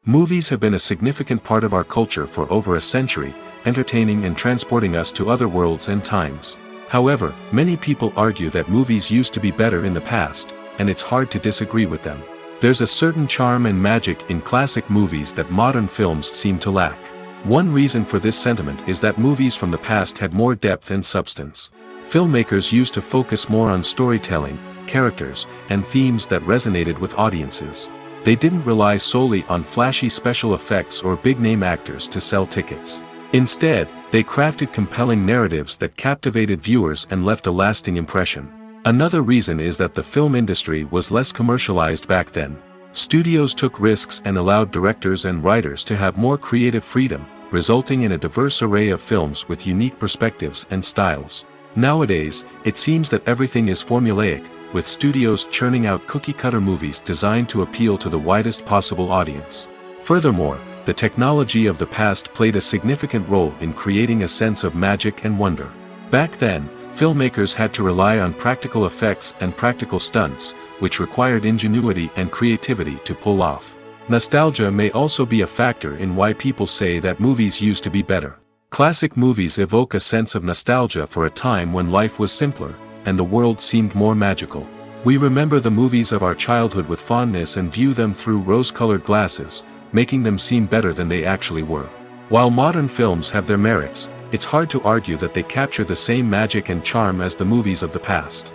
Movies have been a significant part of our culture for over a century, entertaining and transporting us to other worlds and times. However, many people argue that movies used to be better in the past, and it's hard to disagree with them. There's a certain charm and magic in classic movies that modern films seem to lack. One reason for this sentiment is that movies from the past had more depth and substance. Filmmakers used to focus more on storytelling, characters, and themes that resonated with audiences. They didn't rely solely on flashy special effects or big-name actors to sell tickets. Instead, they crafted compelling narratives that captivated viewers and left a lasting impression. Another reason is that the film industry was less commercialized back then. Studios took risks and allowed directors and writers to have more creative freedom, resulting in a diverse array of films with unique perspectives and styles. Nowadays, it seems that everything is formulaic, with studios churning out cookie-cutter movies designed to appeal to the widest possible audience. Furthermore, the technology of the past played a significant role in creating a sense of magic and wonder. Back then, filmmakers had to rely on practical effects and practical stunts, which required ingenuity and creativity to pull off. Nostalgia may also be a factor in why people say that movies used to be better. Classic movies evoke a sense of nostalgia for a time when life was simpler, and the world seemed more magical. We remember the movies of our childhood with fondness and view them through rose-colored glasses, making them seem better than they actually were. While modern films have their merits, it's hard to argue that they capture the same magic and charm as the movies of the past.